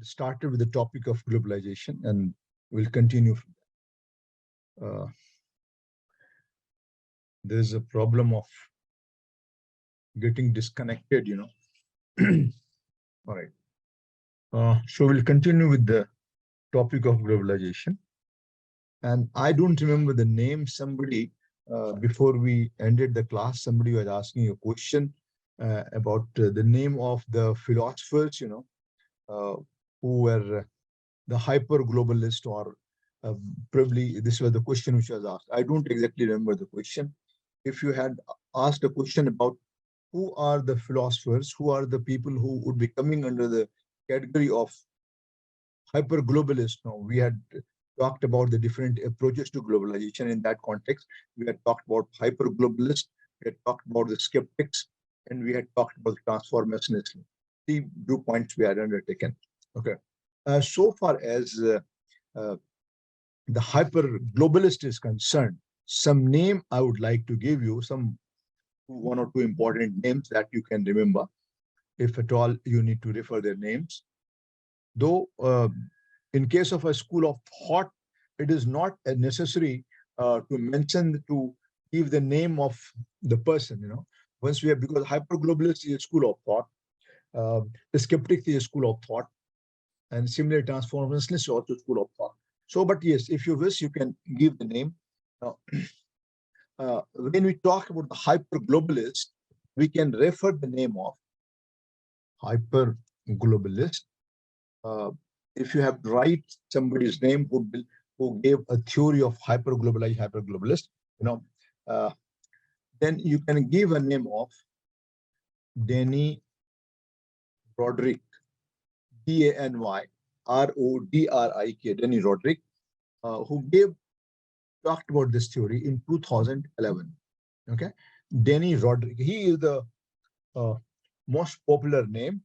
started with the topic of globalization, and we'll continue from there. There's a problem of getting disconnected, All right. So we'll continue with the topic of globalization. And I don't remember the name. Somebody, before we ended the class, somebody was asking a question about the name of the philosophers, who were the hyper-globalist, or probably this was the question which was asked. I don't exactly remember the question. If you had asked a question about who are the philosophers, who are the people who would be coming under the category of hyper-globalist, now we had talked about the different approaches to globalization. In that context, we had talked about hyper-globalists, we had talked about the skeptics, and we had talked about the transformationists. 3 viewpoints we had undertaken. Okay. So far as the hyper-globalist is concerned, some name I would like to give you, some 1 or 2 important names that you can remember. If at all you need to refer their names. Though in case of a school of thought, it is not necessary to give the name of the person, Once we have, because hyper-globalist is a school of thought, the skeptic is a school of thought, and similar transformationist is also a school of thought. So, but yes, if you wish, you can give the name. When we talk about the hyper-globalist, we can refer the name of hyper-globalist. If you have to write somebody's name who gave a theory of hyper-globalist, then you can give a name of Danny Roderick, D-A-N-Y-R-O-D-R-I-K, Danny Roderick, who talked about this theory in 2011. Okay, Danny Roderick. He is the most popular name.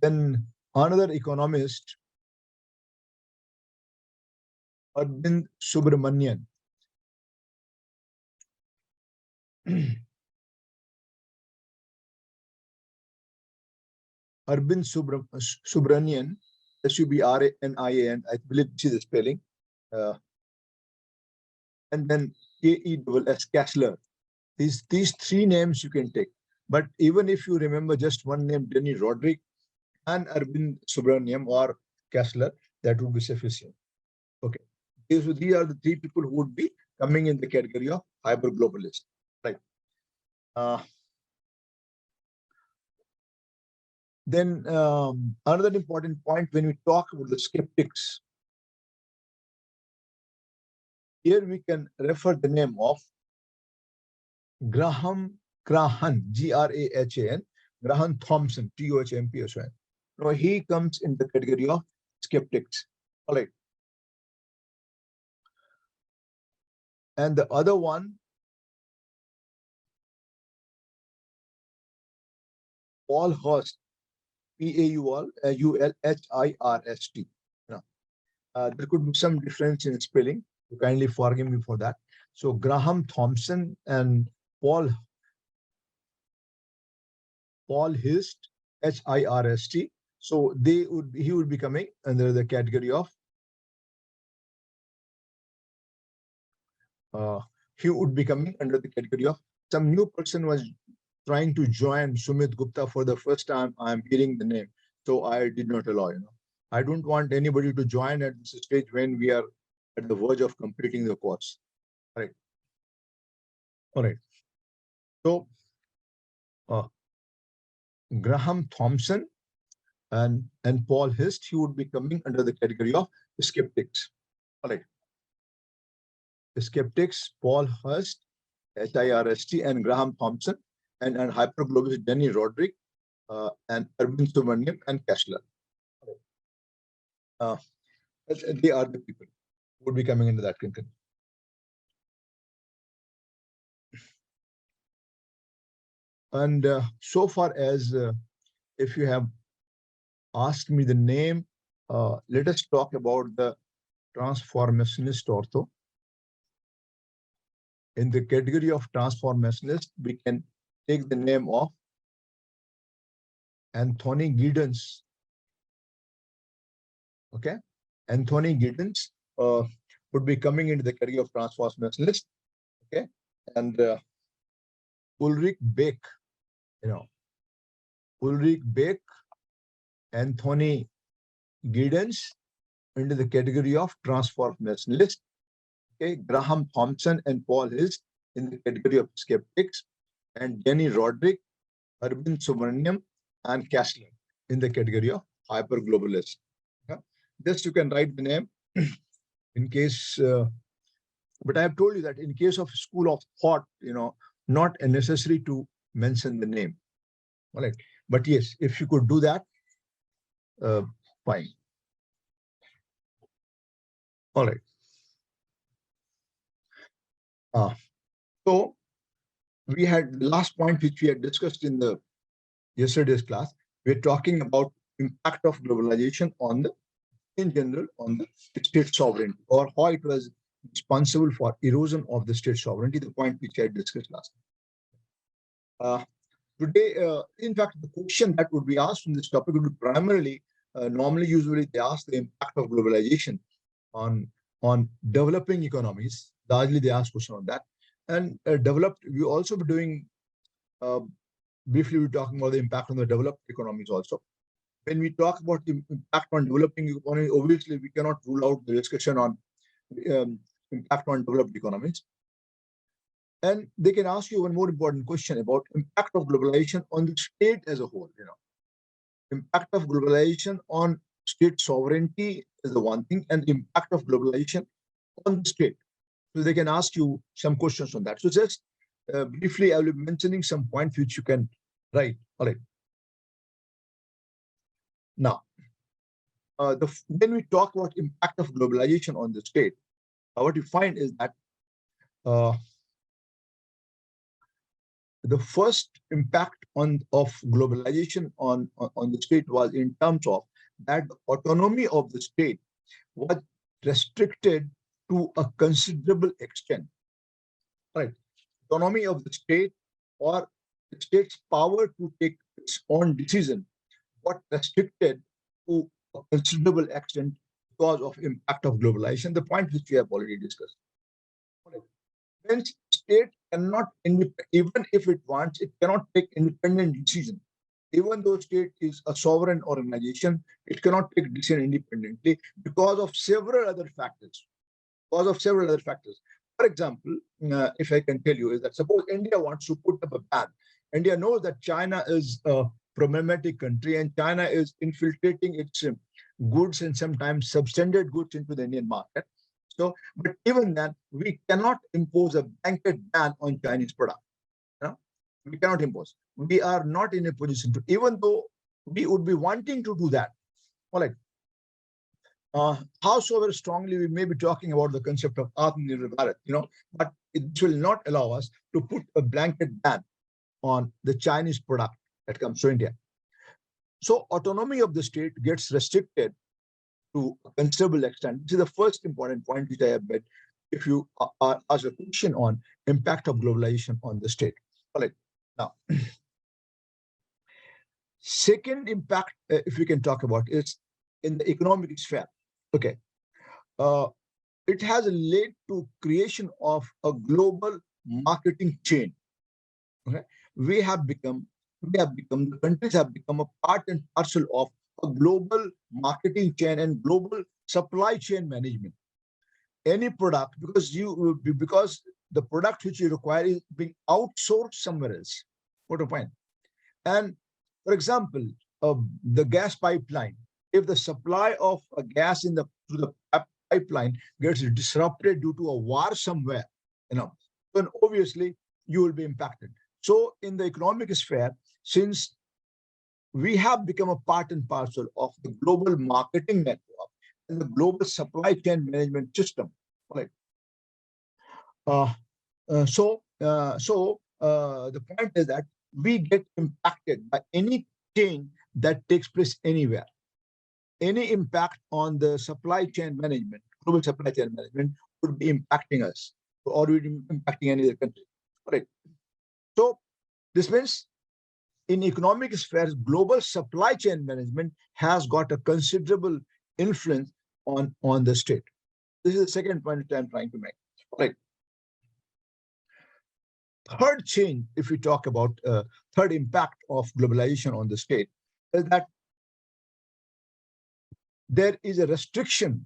Then another economist, Arvind Subramanian. Arvind Subramanian, S-U-B-R-A-N-I-A-N, I believe this is the spelling. And then K-E-S-S, Kessler. These 3 names you can take. But even if you remember just one name, Danny Roderick and Arvind Subramanian or Kessler, that would be sufficient. Okay. These are the 3 people who would be coming in the category of hyper-globalist. Right. Then another important point when we talk about the skeptics, here we can refer the name of Graham G-R-A-H-A-N, Graham Thompson, T-O-H-M-P-S-O-N. Now he comes in the category of skeptics. All right. And the other one, Paul Hurst, P-A-U-L-H-I-R-S-T. There could be some difference in spelling. So kindly forgive me for that. So Graham Thompson and Paul Hurst, H-I-R-S-T. So he would be coming under the category of some new person was trying to join Sumit Gupta for the first time. I'm hearing the name, so I did not allow. I don't want anybody to join at this stage when we are at the verge of completing the course. All right. So Graham Thompson and Paul Hurst, he would be coming under the category of skeptics. All right. The skeptics, Paul Hurst, H-I-R-S-T, and Graham Thompson, and hyper-globalist Danny Roderick, and Arvind Subramanian and Kessler. They are the people who would be coming into that category. And so far as if you have asked me the name, let us talk about the transformationist ortho. In the category of transformationist, we can take the name of Anthony Giddens Okay. Anthony Giddens would be coming into the category of transformationalist. Okay. And Ulrich Beck, you know, Ulrich Beck, Anthony Giddens into the category of transformationalist. Okay. Graham Thompson and Paul Hills in the category of skeptics, and Jenny Roderick, Arvind Subramaniam, and Kessler in the category of hyperglobalists. Okay. Just you can write the name in case, but I have told you that in case of school of thought, not necessary to mention the name. All right. But yes, if you could do that, fine. All right. So we had the last point which we had discussed in the yesterday's class. We're talking about impact of globalization on the, in general, on the state sovereignty, or how it was responsible for erosion of the state sovereignty, the point which I discussed last time. Today, in fact, the question that would be asked from this topic would be primarily, usually they ask the impact of globalization on developing economies. Largely, they ask question on that. And developed, we also be doing, briefly, we're talking about the impact on the developed economies also. When we talk about the impact on developing economies, obviously, we cannot rule out the discussion on impact on developed economies. And they can ask you one more important question about impact of globalization on the state as a whole. Impact of globalization on state sovereignty is the one thing, and the impact of globalization on the state. So they can ask you some questions on that. So just briefly, I will be mentioning some points which you can write. All right. Now, when we talk about impact of globalization on the state, what you find is that the first impact of globalization on the state was in terms of that the autonomy of the state was restricted to a considerable extent. Right. Autonomy of the state, or the state's power to take its own decision, was restricted to a considerable extent because of impact of globalization, the point which we have already discussed. Hence, state cannot, even if it wants, it cannot take independent decision. Even though state is a sovereign organization, it cannot take decision independently because of several other factors. For example, if I can tell you, is that suppose India wants to put up a ban. India knows that China is a problematic country, and China is infiltrating its goods and sometimes substandard goods into the Indian market. So, but even then, we cannot impose a blanket ban on Chinese product. We cannot impose. We are not in a position to, even though we would be wanting to do that. All right. Howsoever strongly we may be talking about the concept of Atmanirbhar Bharat, but it will not allow us to put a blanket ban on the Chinese product that comes to India. So autonomy of the state gets restricted to a considerable extent. This is the first important point which I have made. If you ask a question on impact of globalization on the state. All right. Now, second impact, if we can talk about, is in the economic sphere. Okay. It has led to creation of a global marketing chain. Okay. The countries have become a part and parcel of a global marketing chain and global supply chain management. Any product, because the product which you require is being outsourced somewhere else. What a point. And for example, the gas pipeline, if the supply of a gas through the pipeline gets disrupted due to a war somewhere, then obviously you will be impacted. So in the economic sphere, since we have become a part and parcel of the global marketing network and the global supply chain management system, right? So the point is that we get impacted by any change that takes place anywhere. Any impact on the supply chain management, global supply chain management, would be impacting us, or would be impacting any other country. Right. So this means in economic spheres, global supply chain management has got a considerable influence on the state. This is the second point that I'm trying to make. Right. Third change, if we talk about third impact of globalization on the state, is that there is a restriction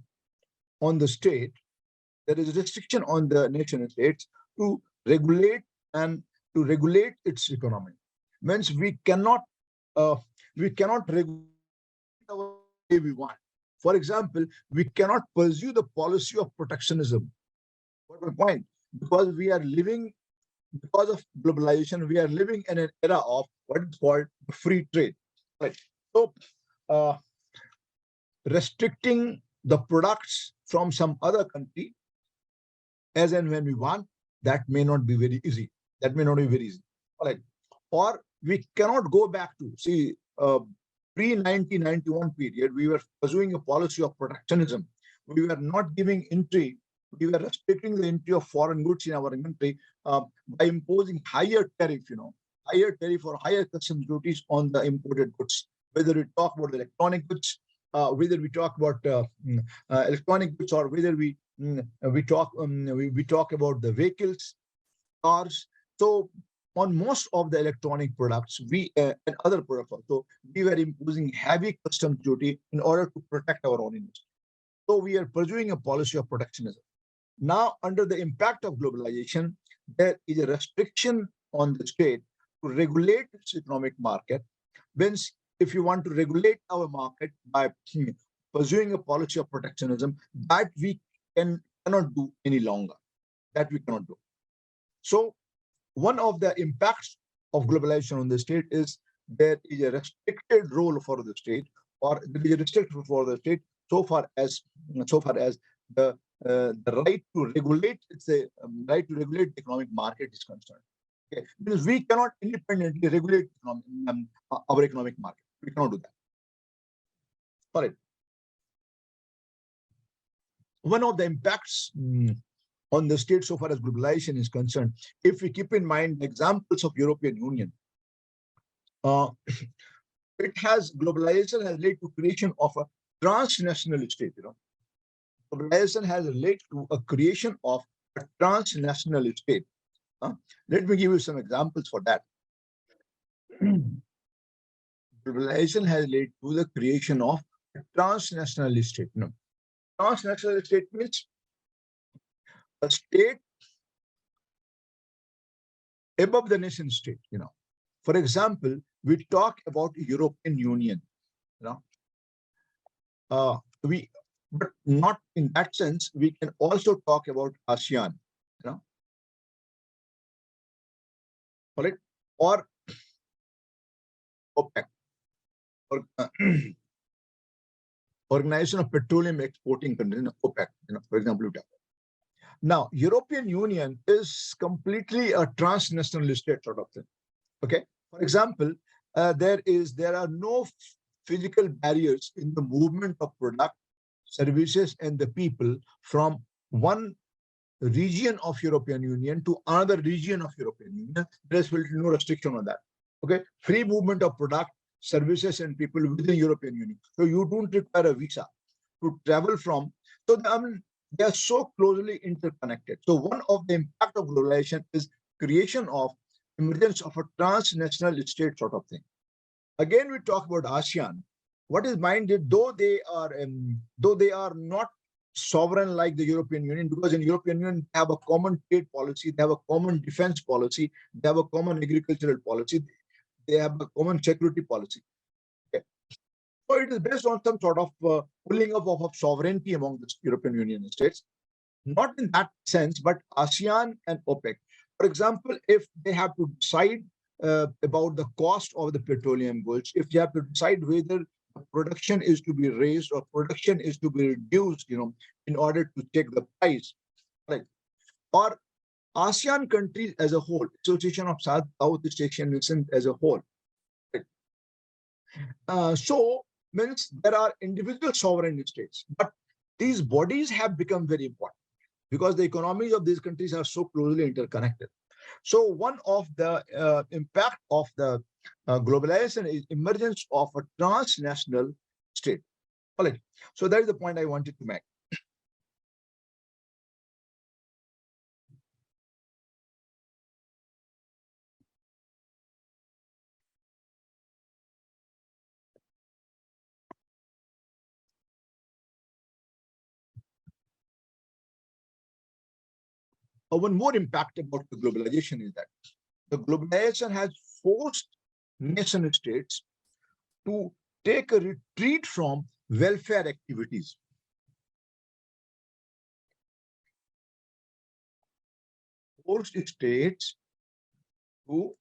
on the state, there is a restriction on the nation states to regulate its economy. Means we cannot regulate our way we want. For example, we cannot pursue the policy of protectionism. What's my point? Because of globalization, we are living in an era of what is called free trade. Right. So restricting the products from some other country as and when we want, that may not be very easy. All right. Or we cannot go back to, pre-1991 period, we were pursuing a policy of protectionism. We were not giving entry, we were restricting the entry of foreign goods in our country by imposing higher tariff, or higher customs duties on the imported goods. Whether we talk about the electronic goods, whether we talk about electronic goods, or whether we talk about the vehicles, cars. So on most of the electronic products, and other products also, we were imposing heavy customs duty in order to protect our own industry. So we are pursuing a policy of protectionism. Now, under the impact of globalization, there is a restriction on the state to regulate its economic market. Means if you want to regulate our market by pursuing a policy of protectionism, that we cannot do any longer. That we cannot do. So one of the impacts of globalization on the state is there is a restricted role for the state, or there is a restricted role for the state so far as the right to regulate the economic market is concerned. Okay, because we cannot independently regulate our economic market. We cannot do that. All right. One of the impacts on the state so far as globalization is concerned, if we keep in mind the examples of European Union, globalization has led to creation of a transnational state. Globalization has led to a creation of a transnational state. Let me give you some examples for that. Globalization has led to the creation of a transnational state. Transnational state means a state above the nation state. For example, we talk about European Union. But not in that sense. We can also talk about ASEAN. All right, or OPEC, or Organization of Petroleum Exporting Countries, OPEC. For example, now European Union is completely a transnational state sort of thing. Okay, for example, there are no physical barriers in the movement of product, services, and the people from one region of European Union to another region of European Union. There is no restriction on that. Okay, free movement of product, services, and people within European Union. So you don't require a visa to travel from. So they are so closely interconnected. So one of the impact of globalization is creation of emergence of a transnational state sort of thing. Again, we talk about ASEAN. What is minded, though they are not sovereign like the European Union, because in European Union they have a common trade policy, they have a common defense policy, they have a common agricultural policy, they have a common security policy. Okay. So it is based on some sort of pulling up of sovereignty among the European Union states. Not in that sense, but ASEAN and OPEC. For example, if they have to decide about the cost of the petroleum goods, if they have to decide whether production is to be raised or production is to be reduced, in order to take the price, right? Or ASEAN countries as a whole, Association of Southeast Asian Nations as a whole. Right? So means there are individual sovereign states, but these bodies have become very important because the economies of these countries are so closely interconnected. So one of the impact of the globalization is emergence of a transnational state. All right. So that is the point I wanted to make. One more impact about the globalization is that the globalization has forced nation states to take a retreat from welfare activities. Forced states to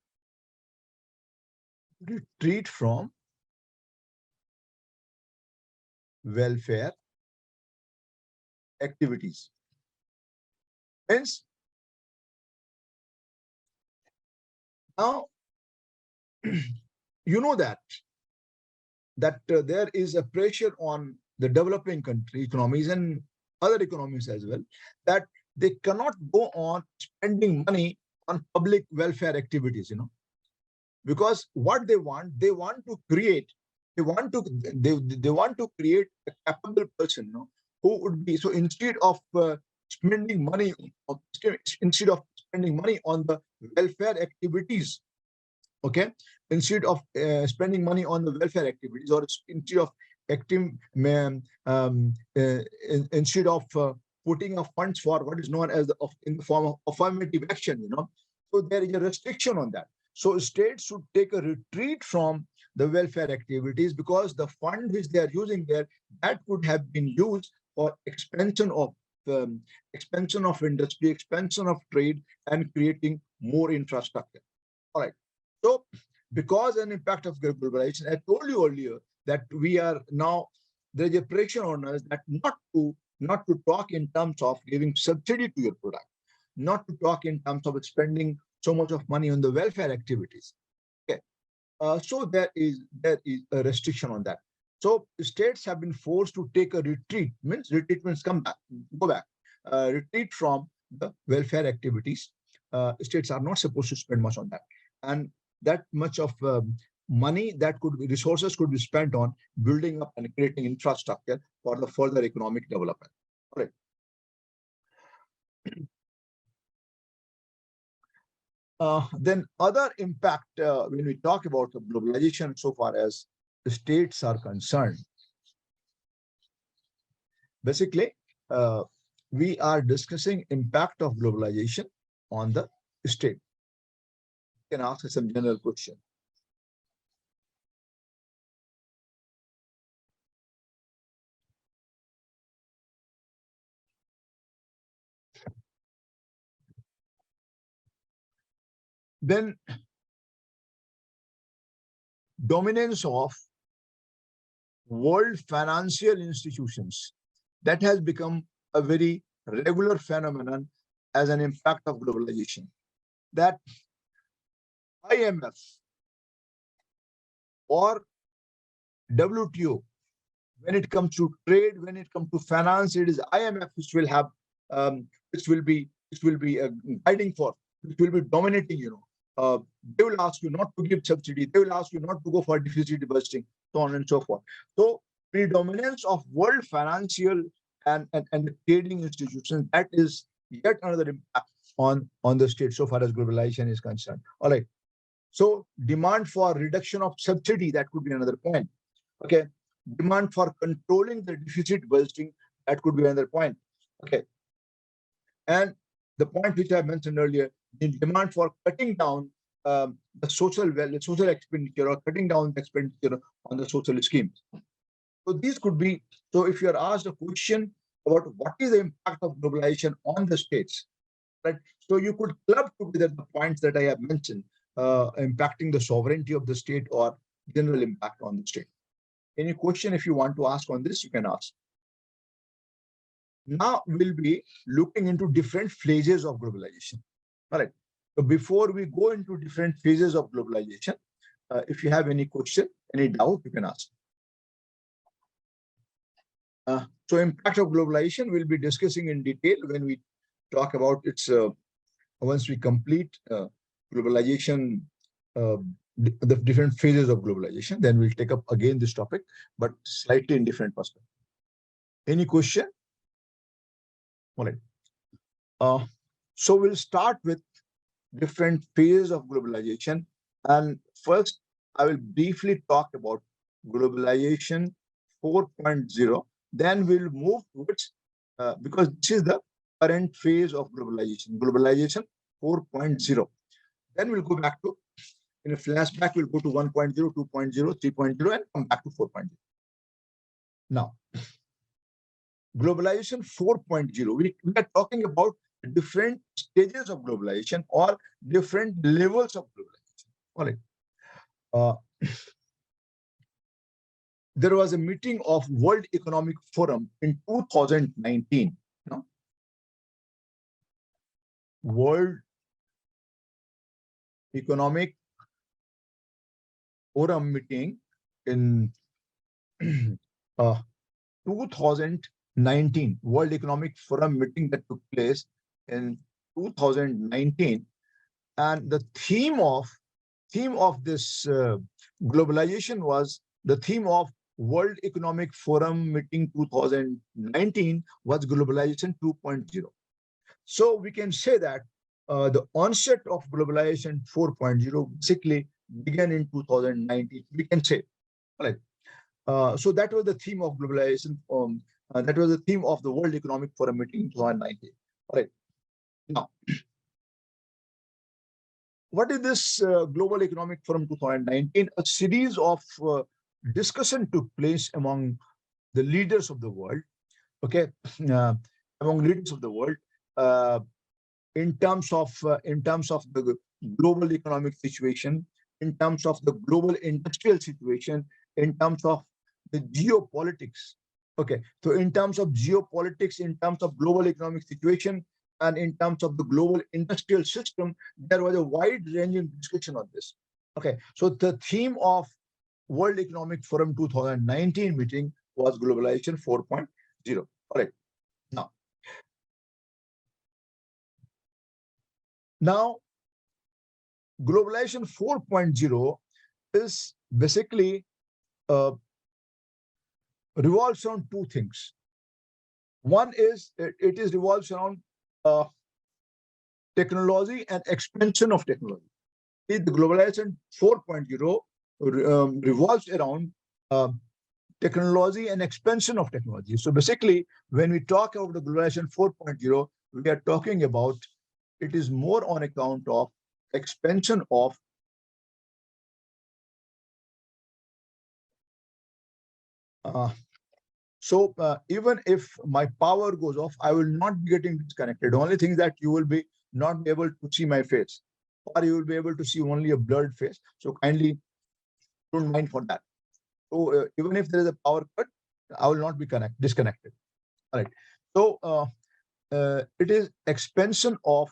retreat from welfare activities. Hence, now you know that there is a pressure on the developing country economies and other economies as well, that they cannot go on spending money on public welfare activities, because what they want to create, they want to create a capable person, who would be, so instead of spending money instead of spending money on the welfare activities, okay, instead of spending money on the welfare activities, or instead of active instead of putting up funds for what is known as in the form of affirmative action, so there is a restriction on that. So states should take a retreat from the welfare activities, because the fund which they are using there, that could have been used for expansion of industry, expansion of trade, and creating more infrastructure. All right. So because an impact of globalization, I told you earlier that we are now, there is a pressure on us that not to talk in terms of giving subsidy to your product, not to talk in terms of spending so much of money on the welfare activities. Okay. So there is a restriction on that. So states have been forced to take a retreat, means go back, retreat from the welfare activities. States are not supposed to spend much on that. And that much of money, that resources could be spent on building up and creating infrastructure for the further economic development. All right. Then other impact when we talk about the globalization so far as the states are concerned, basically we are discussing impact of globalization on the state. You can ask some general question. Then dominance of world financial institutions, that has become a very regular phenomenon as an impact of globalization. That IMF or WTO, when it comes to trade, when it comes to finance, it is IMF which will have which will be guiding for, which will be dominating. They will ask you not to give subsidy, they will ask you not to go for deficit budgeting, so on and so forth. So predominance of world financial and trading institutions, that is yet another impact on the state so far as globalization is concerned. All right. So demand for reduction of subsidy, that could be another point. Okay. Demand for controlling the deficit budgeting, that could be another point. Okay. And the point which I mentioned earlier, the demand for cutting down the social expenditure, or cutting down the expenditure on the social schemes. So these could be, so if you are asked a question about what is the impact of globalization on the states, right? So you could club together the points that I have mentioned, impacting the sovereignty of the state or general impact on the state. Any question if you want to ask on this, you can ask. Now we'll be looking into different phases of globalization. All right. So before we go into different phases of globalization, if you have any question, any doubt, you can ask. So impact of globalization we'll be discussing in detail when we talk about its, once we complete globalization the different phases of globalization. Then we'll take up again this topic, but slightly in different perspective. Any question? All right. So we'll start with different phases of globalization. And first, I will briefly talk about globalization 4.0. Then we'll move towards, because this is the current phase of globalization 4.0. Then we'll go back to, in a flashback, we'll go to 1.0, 2.0, 3.0, and come back to 4.0. Now, globalization 4.0, we are talking about different stages of globalization or different levels of globalization. All right. There was a meeting of World Economic Forum in 2019. No? World Economic Forum meeting in 2019, World Economic Forum meeting that took place in 2019, and the theme of this globalization was, the theme of World Economic Forum meeting 2019 was globalization 2.0. So we can say that the onset of globalization 4.0 basically began in 2019. We can say, right? So that was the theme of globalization. That was the theme of the World Economic Forum meeting in 2019. All right. Now, what is this Global Economic Forum 2019? A series of discussion took place among the leaders of the world. Okay, among leaders of the world, in terms of the global economic situation, in terms of the global industrial situation, in terms of the geopolitics. Okay, so in terms of geopolitics, in terms of global economic situation, and in terms of the global industrial system, there was a wide-ranging discussion on this. Okay, so the theme of World Economic Forum 2019 meeting was globalization 4.0. All right. Now, globalization 4.0 is basically revolves around two things. One is it is revolves around technology and expansion of technology. The globalization 4.0 revolves around technology and expansion of technology. So basically, when we talk about the globalization 4.0, we are talking about, it is more on account of expansion of even if my power goes off, I will not be getting disconnected. The only thing is that you will be not be able to see my face, or you will be able to see only a blurred face. So kindly don't mind for that. So even if there is a power cut, I will not be disconnected. All right. So it is expansion of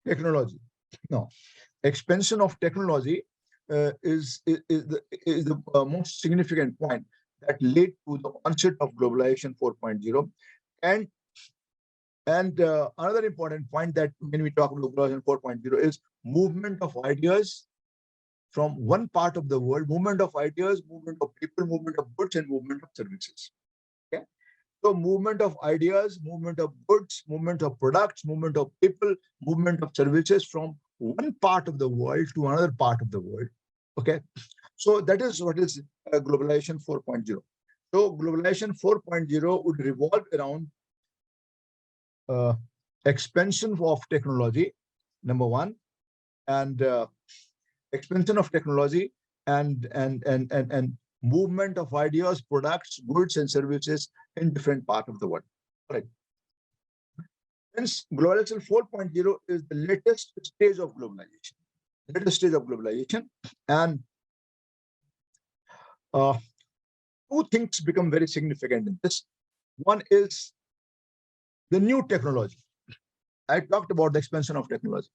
technology. No, expansion of technology is the most significant point that led to the onset of globalization 4.0. And another important point that when we talk about globalization 4.0 is movement of ideas from one part of the world, movement of ideas, movement of people, movement of goods, and movement of services. Okay. So movement of ideas, movement of goods, movement of products, movement of people, movement of services from one part of the world to another part of the world. Okay. So that is what is globalization 4.0. So globalization 4.0 would revolve around expansion of technology, number one, and expansion of technology and movement of ideas, products, goods, and services in different parts of the world. Right. Hence, globalization 4.0 is the latest stage of globalization. And two things become very significant in this. One is the new technology. I talked about the expansion of technology.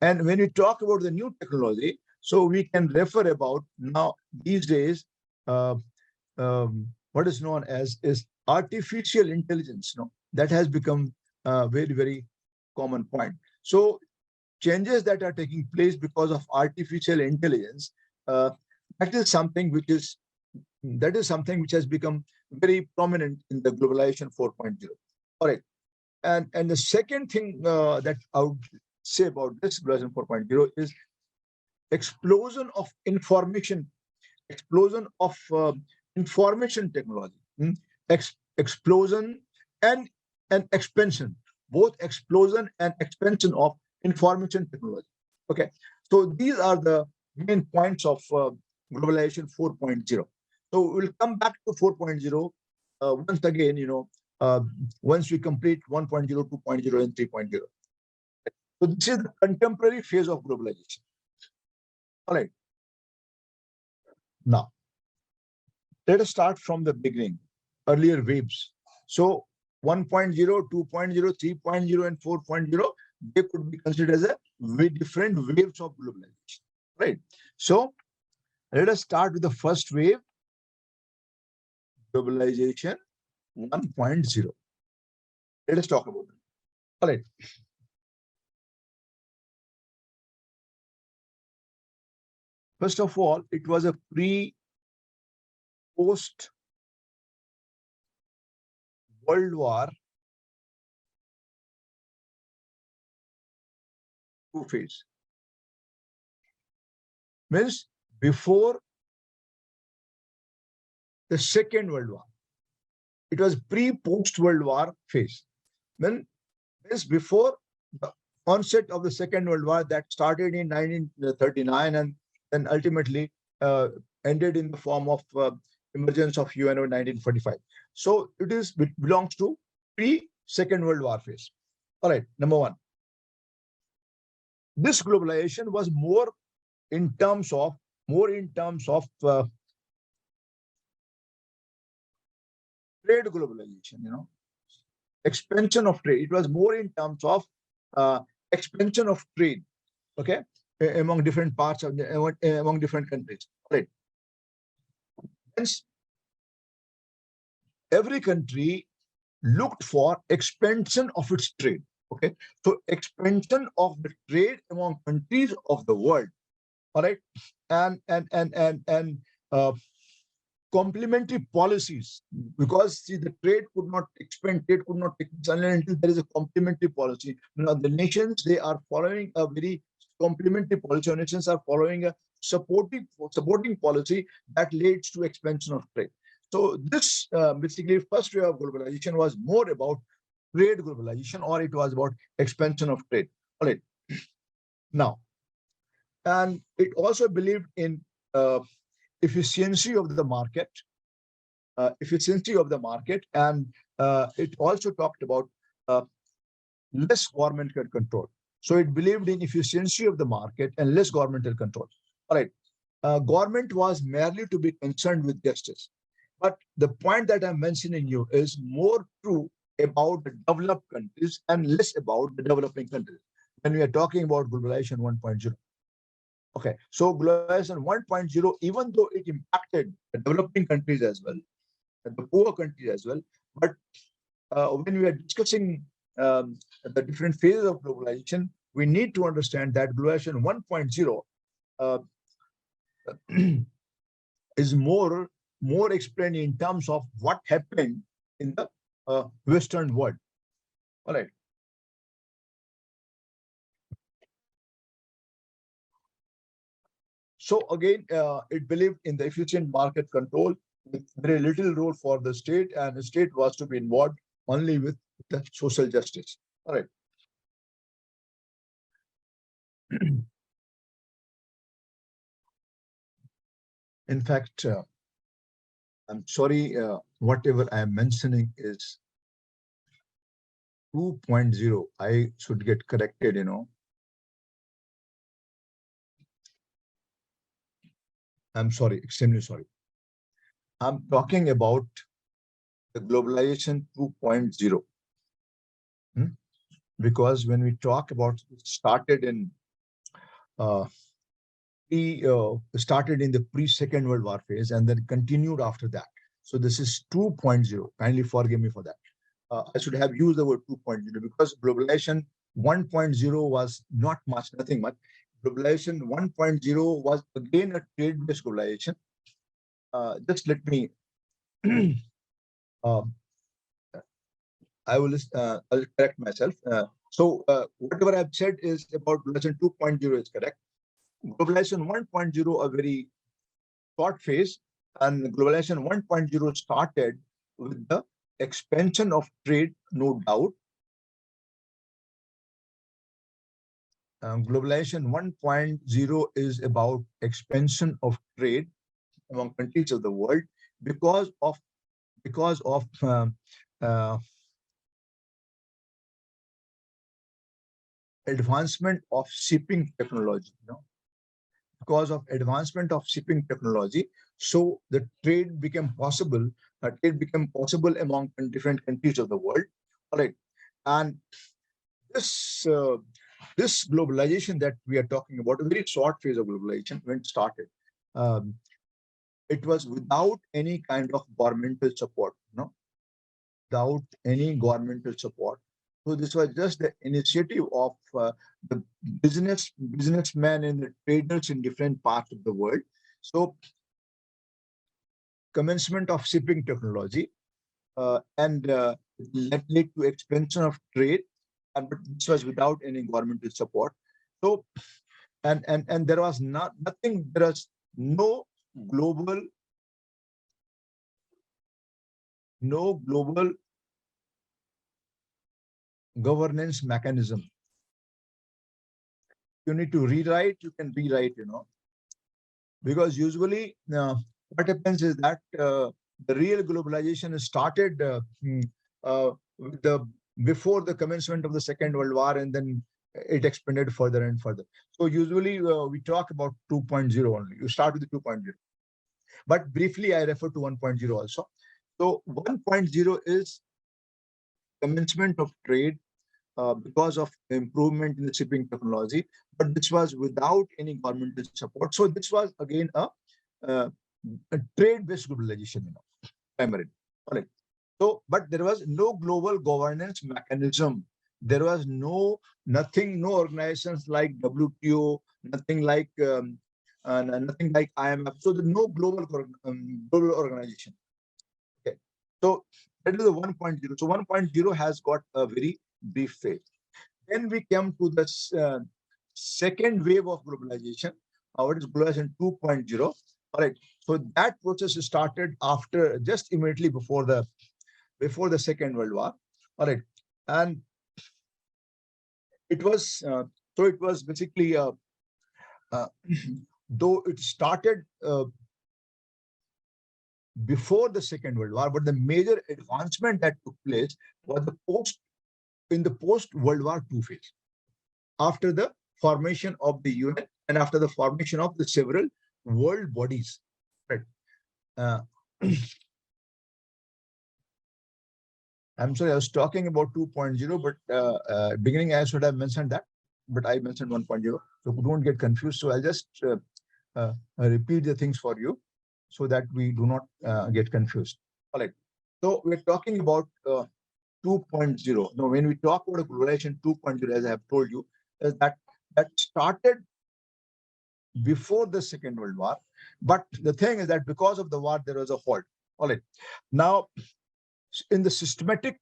And when we talk about the new technology, so we can refer about now these days, what is known as is artificial intelligence. No, that has become a very, very common point. So changes that are taking place because of artificial intelligence, that is something which has become very prominent in the globalization 4.0. All right. And the second thing that I would say about this globalization 4.0 is explosion of information technology. Explosion and expansion, both explosion and expansion of information technology. Okay, so these are the main points of globalization 4.0. So we'll come back to 4.0 once again, once we complete 1.0, 2.0, and 3.0. So this is the contemporary phase of globalization. All right. Now, let us start from the beginning, earlier waves. So 1.0, 2.0, 3.0, and 4.0, they could be considered as different waves of globalization, right? So let us start with the first wave, globalization 1.0. Let us talk about it. All right. First of all, it was a post World War II phase. Means before the Second World War. It was post World War phase. Then this before the onset of the Second World War that started in 1939 and then ultimately ended in the form of emergence of UNO in 1945. So it belongs to pre-Second World War phase. All right, number one. This globalization was more in terms of trade globalization, expansion of trade. It was more in terms of expansion of trade, okay, among different parts of among different countries. Right. Hence, every country looked for expansion of its trade. Okay, so expansion of the trade among countries of the world. All right, and complementary policies, because see, the trade could not expand, trade could not expand until there is a complementary policy. The nations, they are following a very complementary policy, or nations are following a supporting policy that leads to expansion of trade. So this basically first wave of globalization was more about trade globalization, or it was about expansion of trade. All right. Now, and it also believed in efficiency of the market, and it also talked about less governmental control. So it believed in efficiency of the market and less governmental control. All right, government was merely to be concerned with justice. But the point that I'm mentioning you is more true about the developed countries and less about the developing countries when we are talking about globalization 1.0. Okay, so globalization 1.0, even though it impacted the developing countries as well, and the poor countries as well, but when we are discussing the different phases of globalization, we need to understand that globalization 1.0 is more explained in terms of what happened in the Western world. All right. So again, it believed in the efficient market control with very little role for the state, and the state was to be involved only with the social justice. All right. In fact, I'm sorry, whatever I am mentioning is 2.0. I should get corrected, I'm sorry, extremely sorry. I'm talking about the globalization 2.0. Because when we talk about started in the pre-Second World War phase and then continued after that. So this is 2.0. Kindly forgive me for that. I should have used the word 2.0 because globalization 1.0 was not much, nothing much. Globalization 1.0 was again a trade-based globalization. Just let me, uh, I'll correct myself. Whatever I've said is about globalization 2.0 is correct. Globalization 1.0, a very short phase, and globalization 1.0 started with the expansion of trade, no doubt. Globalization 1.0 is about expansion of trade among countries of the world because of advancement of shipping technology. Because of advancement of shipping technology, so the trade became possible. Trade became possible among different countries of the world. All right, and this this globalization that we are talking about, a very short phase of globalization, when it started, um, it was without any kind of governmental support, without any governmental support. So this was just the initiative of the businessmen and the traders in different parts of the world. So commencement of shipping technology and led to expansion of trade, and but this was without any governmental support. So and there was nothing. There was global no global governance mechanism. You need to rewrite, you can rewrite, because usually what happens is that the real globalization started with before the commencement of the Second World War, and then it expanded further and further. So usually we talk about 2.0 only. You start with 2.0. But briefly, I refer to 1.0 also. So 1.0 is commencement of trade because of improvement in the shipping technology, but this was without any governmental support. So this was again uh, a trade-based globalization, primarily. All right. So, but there was no global governance mechanism. There was nothing, no organizations like WTO, nothing like nothing like IMF. So there's no global organization. Okay. So that is the 1.0. So 1.0 has got a very brief phase. Then we came to the second wave of globalization. What is globalization 2.0? All right. So that process started after, just immediately before the Second World War. All right. And it was it was basically uh, though it started before the Second World War, but the major advancement that took place was the post World War II phase, after the formation of the UN and after the formation of the several world bodies. Right. Uh, I'm sorry, I was talking about 2.0, but beginning I should have mentioned that, but I mentioned 1.0. So don't get confused. So I'll just repeat the things for you so that we do not get confused. All right. So we're talking about 2.0. Now, when we talk about globalization 2.0, as I have told you, is that started before the Second World War. But the thing is that because of the war, there was a halt. All right. Now, in the systematic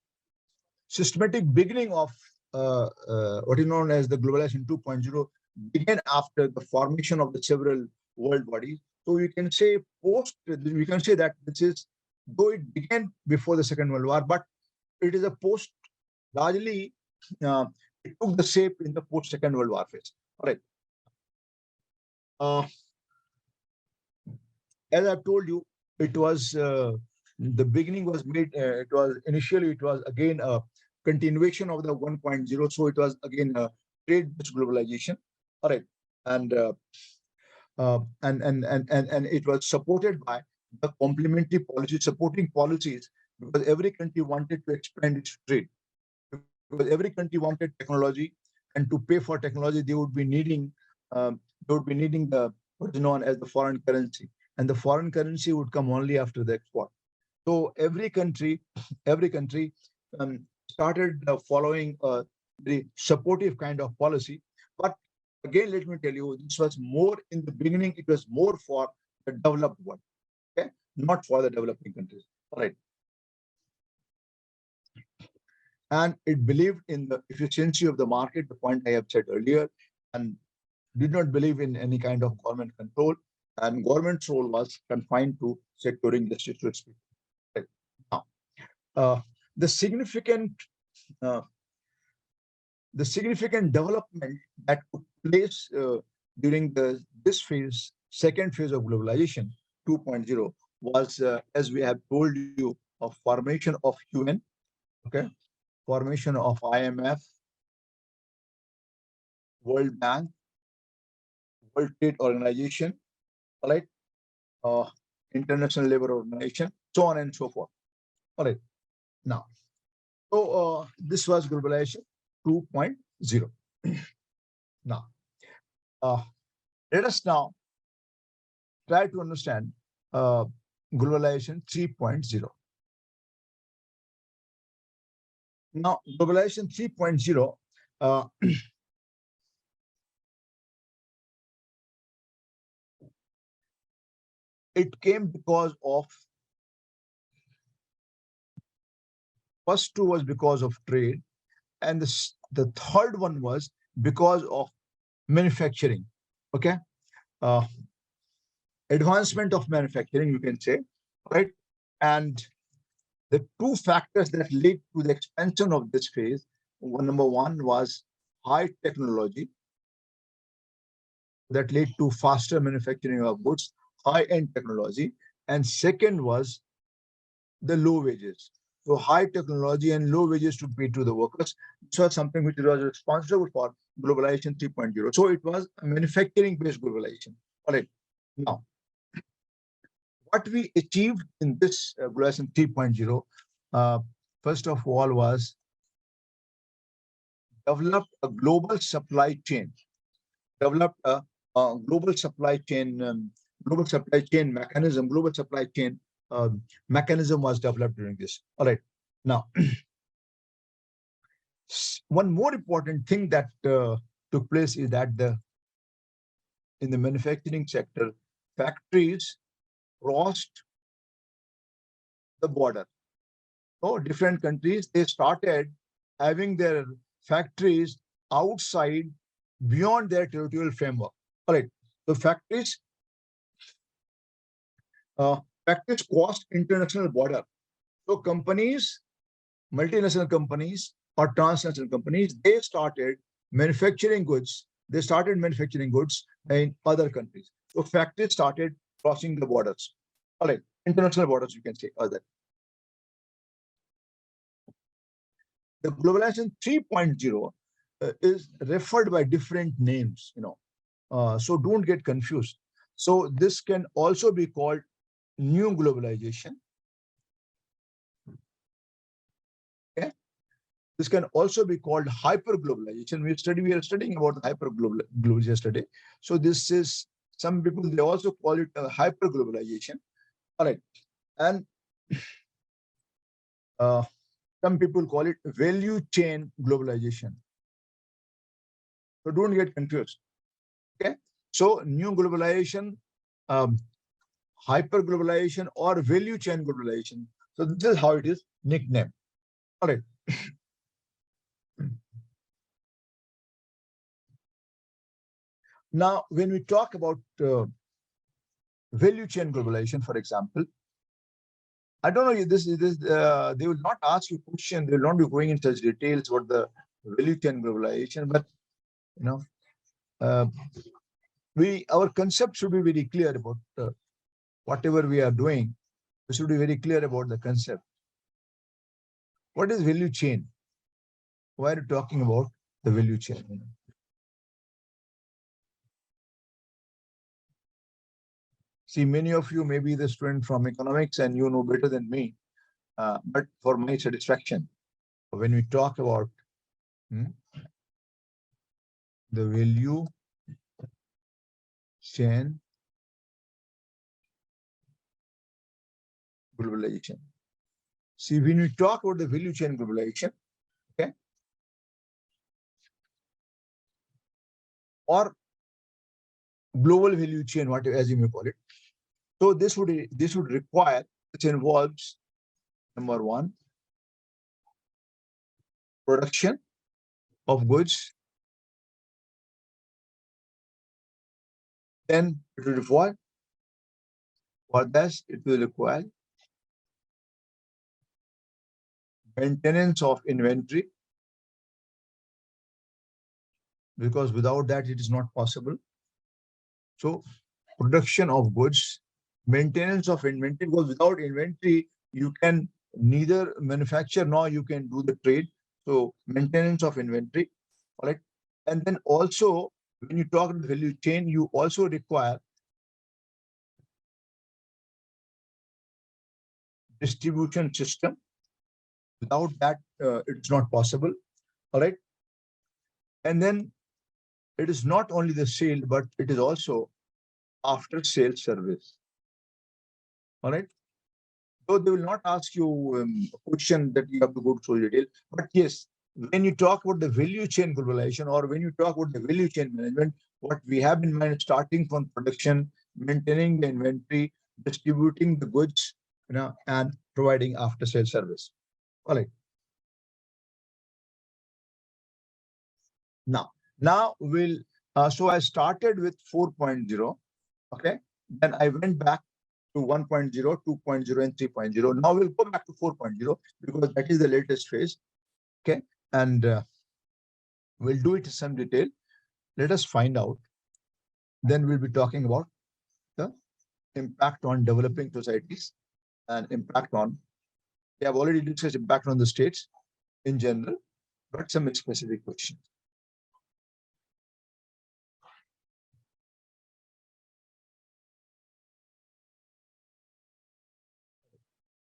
beginning of what is known as the globalization 2.0 began after the formation of the several world bodies. So we can say that this is, though it began before the Second World War, but it is a post, largely it took the shape in the post Second World War phase. All right. As I've told you, it was the beginning was made. It was again a continuation of the 1.0. So it was again a trade-based globalization. All right, and it was supported by the complementary policies, supporting policies, because every country wanted to expand its trade, because every country wanted technology, and to pay for technology, they would be needing the what is known as the foreign currency, and the foreign currency would come only after the export. So every country started following very supportive kind of policy. But again, let me tell you, this was more in the beginning, it was more for the developed world, okay, not for the developing countries. All right. And it believed in the efficiency of the market, the point I have said earlier, and did not believe in any kind of government control. And government's role was confined to securing justice to its people. Right. Now, the significant uh, development that took place during this phase, second phase of globalization 2.0, was, as we have told you, a formation of UN, okay, formation of IMF, World Bank, World Trade Organization, all right, uh, International Labor Organization, so on and so forth. All right. Now, so this was globalization 2.0. Now, let us now try to understand globalization 3.0. Now, globalization 3.0, it came because of, first two was because of trade, and the third one was because of manufacturing, okay? Advancement of manufacturing, you can say, right? And the two factors that led to the expansion of this phase, number one was high technology that led to faster manufacturing of goods, high-end technology, and second was the low wages. So high technology and low wages to pay to the workers. So something which was responsible for globalization 3.0. So it was a manufacturing-based globalization. All right. Now, what we achieved in this globalization 3.0, first of all, was developed a global supply chain, developed a global supply chain mechanism, global supply chain mechanism was developed during this. All right. Now, one more important thing that took place is that in the manufacturing sector, factories crossed the border. So different countries, they started having their factories outside, beyond their territorial framework. All right. So factories crossed international border. So companies, multinational companies or transnational companies, they started manufacturing goods. They started manufacturing goods in other countries. So factories started crossing the borders. All right, international borders, you can say other. The globalization 3.0 is referred by different names, so don't get confused. So this can also be called new globalization. Okay. This can also be called hyper-globalization. We are studying about hyper-globalization yesterday. So this is, some people, they also call it hyper-globalization. All right. And some people call it value chain globalization. So don't get confused. Okay. So new globalization, hyper-globalization, or value chain globalization. So this is how it is nicknamed. All right. Now, when we talk about value chain globalization, for example, I don't know, they will not ask you question, they will not be going into such details what the value chain globalization, but our concept should be very clear about whatever we are doing. We should be very clear about the concept. What is value chain? Why are you talking about the value chain? See, many of you may be the student from economics and you know better than me. But for my satisfaction, when we talk about the value chain globalization. See, when we talk about the value chain globalization, okay, or global value chain, whatever as you may call it. So this would require, which involves number one, production of goods. Then it will require, for this it will require maintenance of inventory, because without that it is not possible. So production of goods, maintenance of inventory, because without inventory you can neither manufacture nor you can do the trade. So maintenance of inventory, all right. And then also when you talk about value chain, you also require distribution system. Without that, it's not possible. All right. And then it is not only the sale, but it is also after sales service. All right. So they will not ask you a question that you have to go to detail. But yes, when you talk about the value chain globalization, or when you talk about the value chain management, what we have in mind, starting from production, maintaining the inventory, distributing the goods, and providing after sales service. All right. Now we'll, so I started with 4.0. Okay. Then I went back to 1.0, 2.0, and 3.0. Now we'll go back to 4.0 because that is the latest phase. Okay. And we'll do it in some detail. Let us find out. Then we'll be talking about the impact on developing societies and impact on, we have already discussed impact on the states in general, but some specific questions.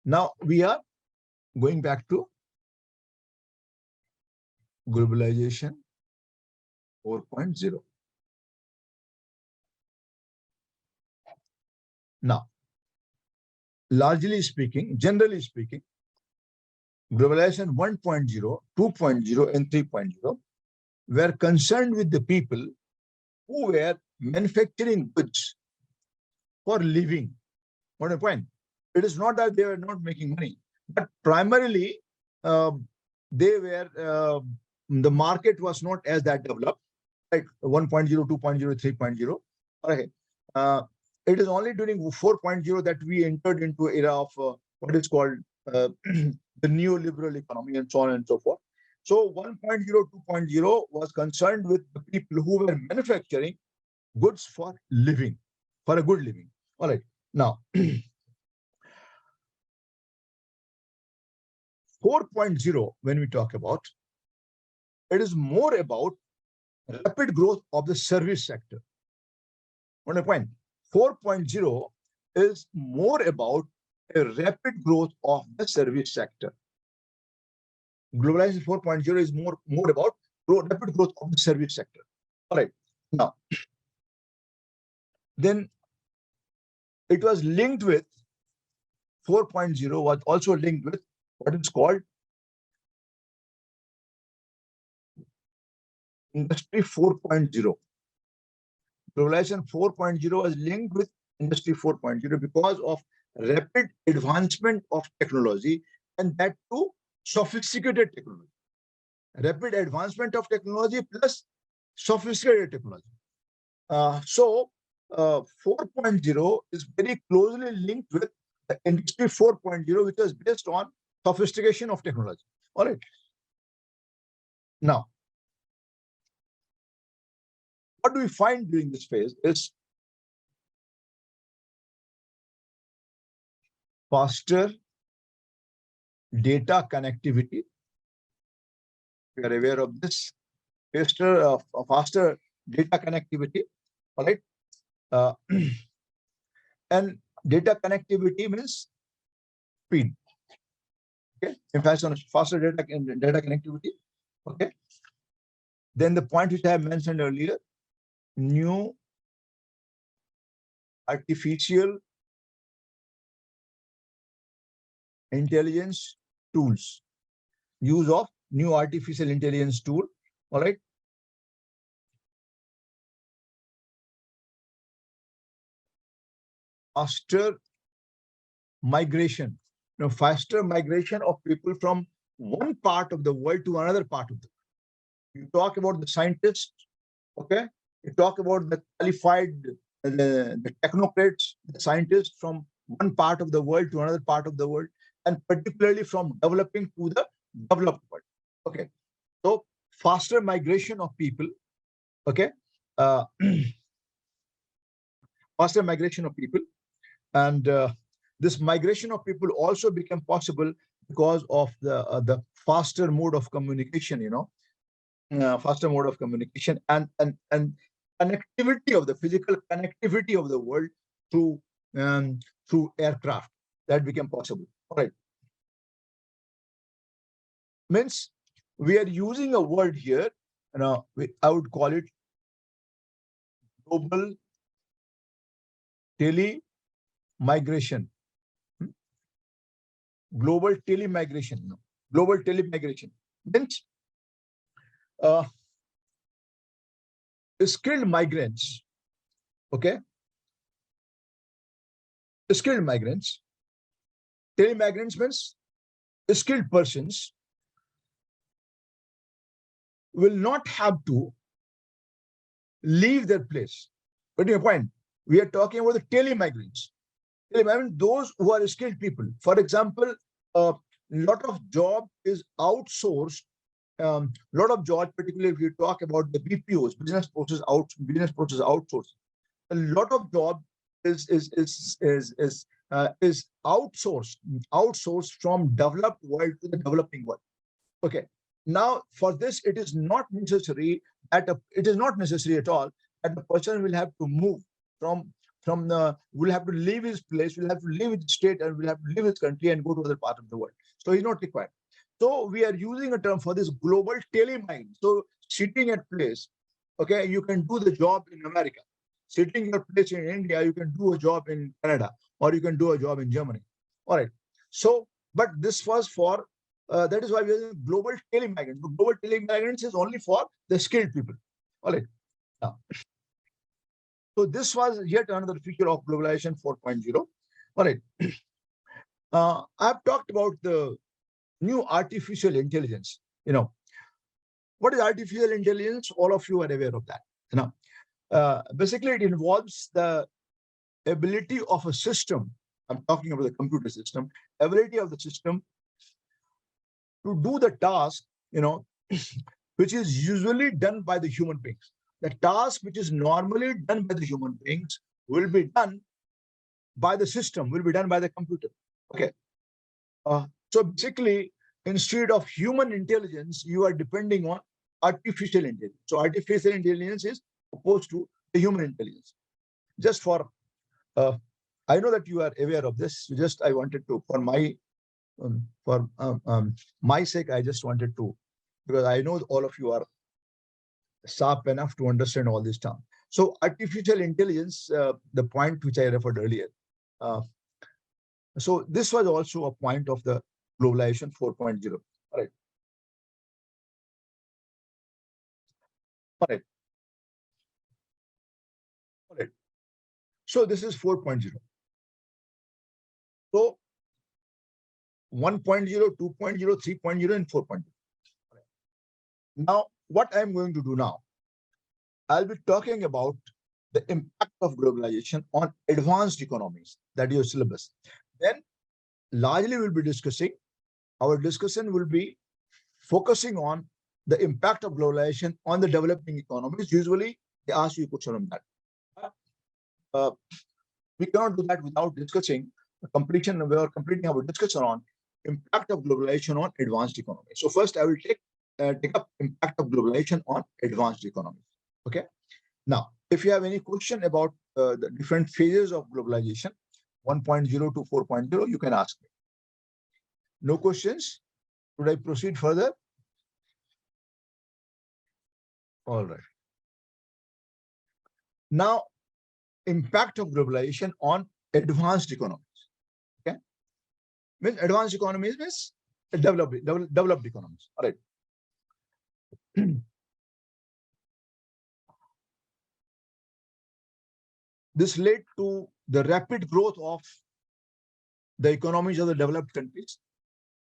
Now we are going back to globalization 4.0. Now, largely speaking, generally speaking, globalization 1.0, 2.0, and 3.0 were concerned with the people who were manufacturing goods for living. What a point. It is not that they were not making money, but primarily they were, the market was not as that developed, like 1.0, 2.0, 3.0. Okay. It is only during 4.0 that we entered into an era of what is called the neoliberal economy and so on and so forth. So 1.0, 2.0 was concerned with the people who were manufacturing goods for living, for a good living. All right. Now, 4.0, when we talk about, it is more about rapid growth of the service sector. What a point. 4.0 is more about a rapid growth of the service sector. Globalization 4.0 is more about rapid growth of the service sector. All right. Now, then it was linked with 4.0 was also linked with what is called Industry 4.0. Globalization 4.0 was linked with Industry 4.0 because of rapid advancement of technology, and that too sophisticated technology. Rapid advancement of technology plus sophisticated technology. So 4.0 is very closely linked with the Industry 4.0, which is based on sophistication of technology. All right. Now, what do we find during this phase is faster data connectivity. We are aware of this. Faster data connectivity. All right. And data connectivity means speed. Okay. In fact, on faster data connectivity. Okay. Then the point which I have mentioned earlier, new artificial intelligence tools, use of new artificial intelligence tool. All right. faster migration, faster migration of people from one part of the world to another part of the world. You talk about the scientists, okay? You talk about the qualified, the technocrats, the scientists from one part of the world to another part of the world, and particularly from developing to the developed world. Okay, so faster migration of people. Okay, uh, faster migration of people, and this migration of people also became possible because of the faster mode of communication. Faster mode of communication and connectivity of the physical connectivity of the world through through aircraft that became possible. All right, means we are using a word here. I would call it global tele migration. Global tele migration. Global tele migration means uh, skilled migrants. Okay, skilled migrants. Tele migrants means skilled persons will not have to leave their place. But your point, we are talking about the tele-migrants. Those who are skilled people. For example, a lot of job is outsourced. Lot of job, particularly if you talk about the BPOs, business process outsourced. A lot of job is outsourced from developed world to the developing world. Okay. Now, for this, it is not necessary at all that the person will have to move will have to leave his place, will have to leave his state, and will have to leave his country and go to other part of the world. So he's not required. So we are using a term for this global telemind. So sitting at place, okay, you can do the job in America. Sitting your place in India, you can do a job in Canada, or you can do a job in Germany. All right. So, but this was for that is why we are global telemigrants. Global telemigrants is only for the skilled people. All right. Now, so this was yet another feature of globalization 4.0. All right. I've talked about the new artificial intelligence. What is artificial intelligence? All of you are aware of that. Basically, it involves the ability of a system. I'm talking about the computer system. Ability of the system to do the task, which is usually done by the human beings. The task which is normally done by the human beings will be done by the system, will be done by the computer. Okay. So basically, instead of human intelligence, you are depending on artificial intelligence. So artificial intelligence is opposed to the human intelligence. Just for, I know that you are aware of this. Just I wanted to, for my sake, I just wanted to, because I know all of you are sharp enough to understand all this term. So artificial intelligence, the point which I referred earlier. So this was also a point of the globalization 4.0. All right. All right. All right. So this is 4.0. So 1.0, 2.0, 3.0, and 4.0. Now, what I'm going to do now, I'll be talking about the impact of globalization on advanced economies, that is your syllabus. Then largely we'll be discussing, our discussion will be focusing on the impact of globalization on the developing economies. Usually they ask you a question on that. We cannot do that without discussing the completion. We are completing our discussion on impact of globalization on advanced economies. So first I will take up impact of globalization on advanced economies. Okay. Now, if you have any question about the different phases of globalization, 1.0 to 4.0, you can ask me. No questions? Should I proceed further? All right. Now, impact of globalization on advanced economies. Okay. Means advanced economies means developed economies. All right. This led to the rapid growth of the economies of the developed countries.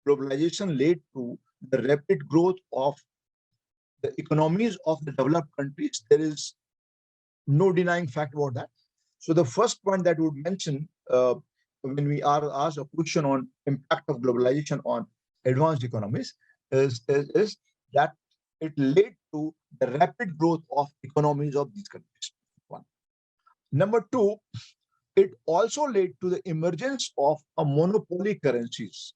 Globalization led to the rapid growth of the economies of the developed countries. There is no denying fact about that. So the first point that we would mention when we are asked a question on impact of globalization on advanced economies is that it led to the rapid growth of economies of these countries. One. Number two, it also led to the emergence of a monopoly currencies.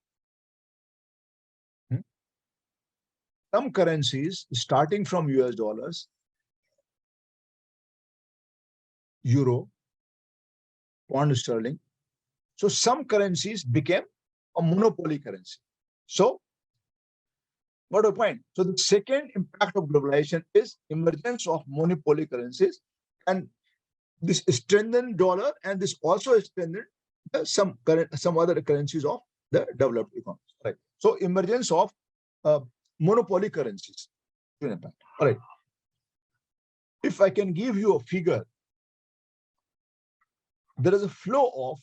Some currencies, starting from US dollars, euro, pound sterling. So some currencies became a monopoly currency. So what a point. So the second impact of globalization is emergence of monopoly currencies, and this strengthened dollar, and this also strengthened some other currencies of the developed economies. Right. So emergence of monopoly currencies. All right. If I can give you a figure, there is a flow of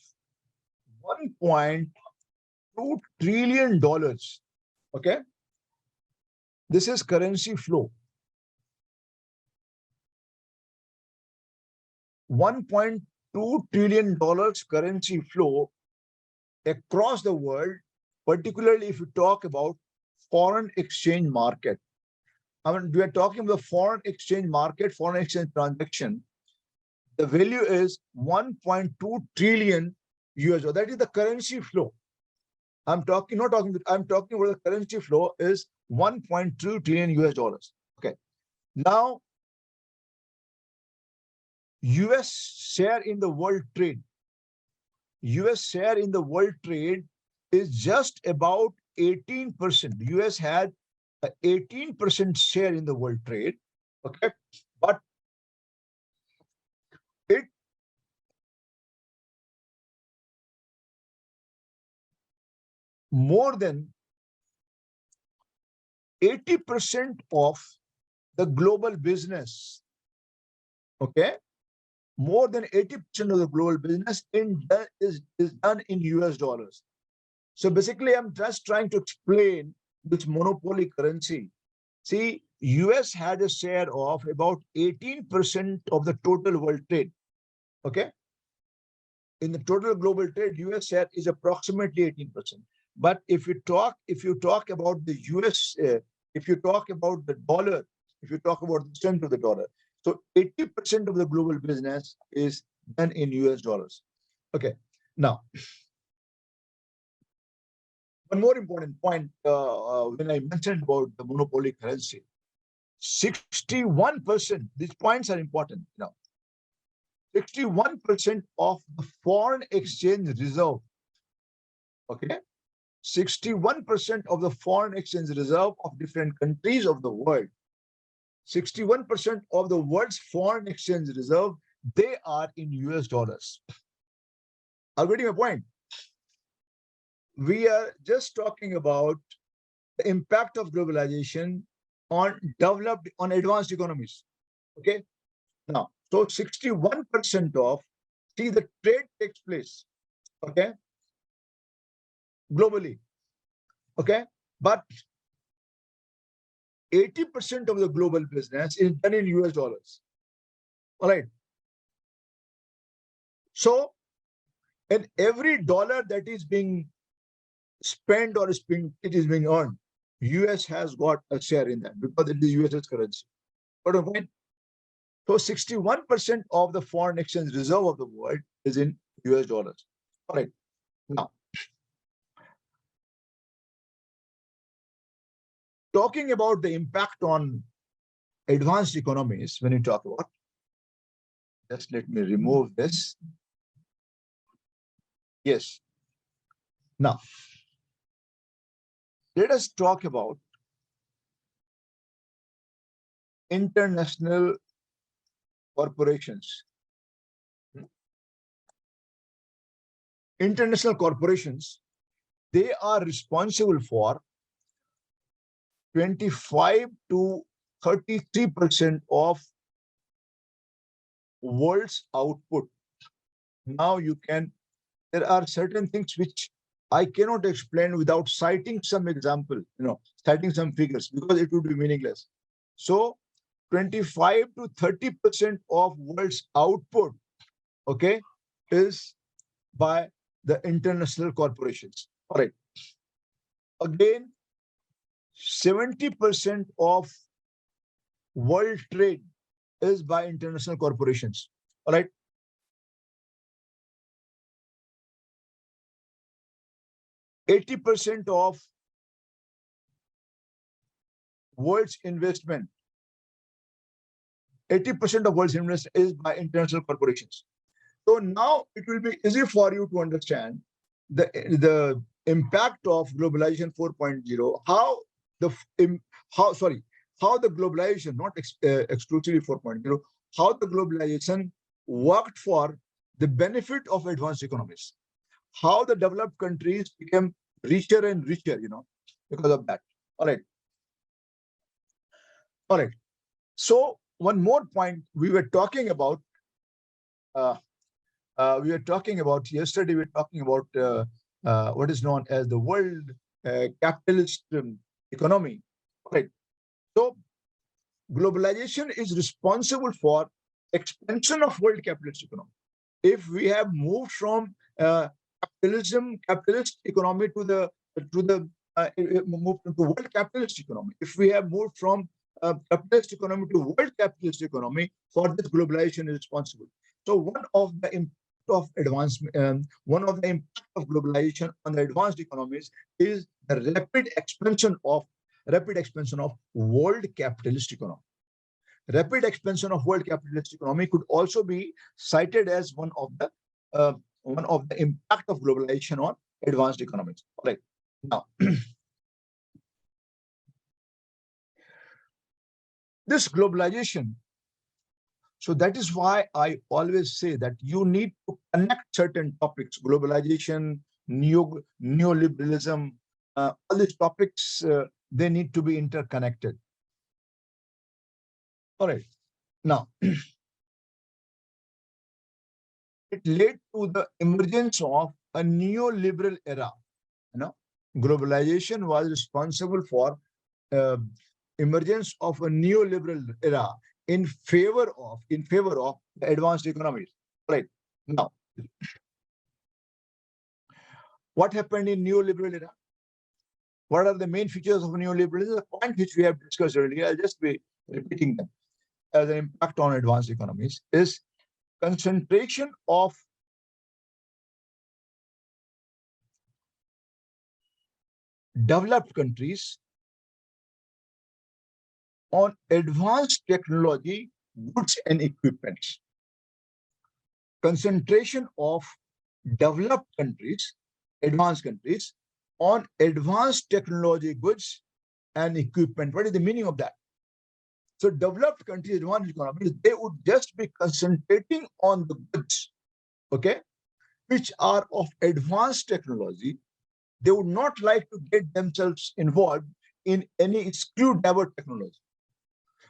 $1.2 trillion. Okay. This is currency flow. $1.2 trillion currency flow across the world, particularly if you talk about foreign exchange market. I mean, we are talking about the foreign exchange market, foreign exchange transaction. The value is 1.2 trillion US dollars. That is the currency flow. I'm talking about the currency flow is 1.2 trillion US dollars. Okay. Now, US share in the world trade. US share in the world trade is just about 18%. US had an 18% share in the world trade. Okay. But it more than 80% of the global business. Okay. More than 80% of the global business is done in US dollars. So basically, I'm just trying to explain this monopoly currency. See, US had a share of about 18% of the total world trade. Okay. In the total global trade, US share is approximately 18%. But if you talk about the US, if you talk about the dollar, if you talk about the strength of the dollar, so 80% of the global business is done in US dollars. Okay. Now, one more important point when I mentioned about the monopoly currency, 61%, these points are important now. 61% of the foreign exchange reserve, okay? 61% of the foreign exchange reserve of different countries of the world, 61% of the world's foreign exchange reserve, they are in US dollars. I'm getting a point. We are just talking about the impact of globalization on advanced economies. Okay. Now, so 61% of, see, the trade takes place, okay, globally, okay, but 80% of the global business is done in US dollars. All right. So, and every dollar that is being spent or it is being earned, US has got a share in that because it is US's currency. What a point. So 61% of the foreign exchange reserve of the world is in US dollars. All right. Now, talking about the impact on advanced economies, when you talk about, just let me remove this. Yes. Now, let us talk about international corporations. International corporations, they are responsible for 25 to 33% of world's output. Now you can, there are certain things which I cannot explain without citing some example, citing some figures, because it would be meaningless. So 25 to 30% of world's output, okay, is by the international corporations. All right. Again, 70% of world trade is by international corporations. All right. 80% of world's investment, 80% of world's investment is by international corporations. So now it will be easy for you to understand the impact of globalization 4.0, how the how the globalization, not exclusively 4.0, how the globalization worked for the benefit of advanced economies, how the developed countries became richer and richer, because of that. All right. All right. So one more point we were talking about, yesterday, we were talking about what is known as the world capitalist economy. Right. So globalization is responsible for expansion of world capitalist economy. If we have moved from capitalist economy to the moved to world capitalist economy, if we have moved from capitalist economy to world capitalist economy, for this globalization is responsible. So one of the impact of advancement, one of the impact of globalization on the advanced economies is the rapid expansion of world capitalist economy. Rapid expansion of world capitalist economy could also be cited as one of the impact of globalization on advanced economies. All right. Now, this globalization, so that is why I always say that you need to connect certain topics: globalization, neoliberalism, all these topics, they need to be interconnected. All right. Now, it led to the emergence of a neoliberal era. Globalization was responsible for emergence of a neoliberal era in favor of the advanced economies. Right. Now, what happened in neoliberal era? What are the main features of neoliberalism? The point which we have discussed earlier, I'll just be repeating them as an impact on advanced economies, is concentration of developed countries on advanced technology, goods and equipments. Concentration of developed countries, advanced countries, on advanced technology, goods and equipment. What is the meaning of that? So developed countries, advanced economies, they would just be concentrating on the goods, okay, which are of advanced technology. They would not like to get themselves involved in any screwdriver technology.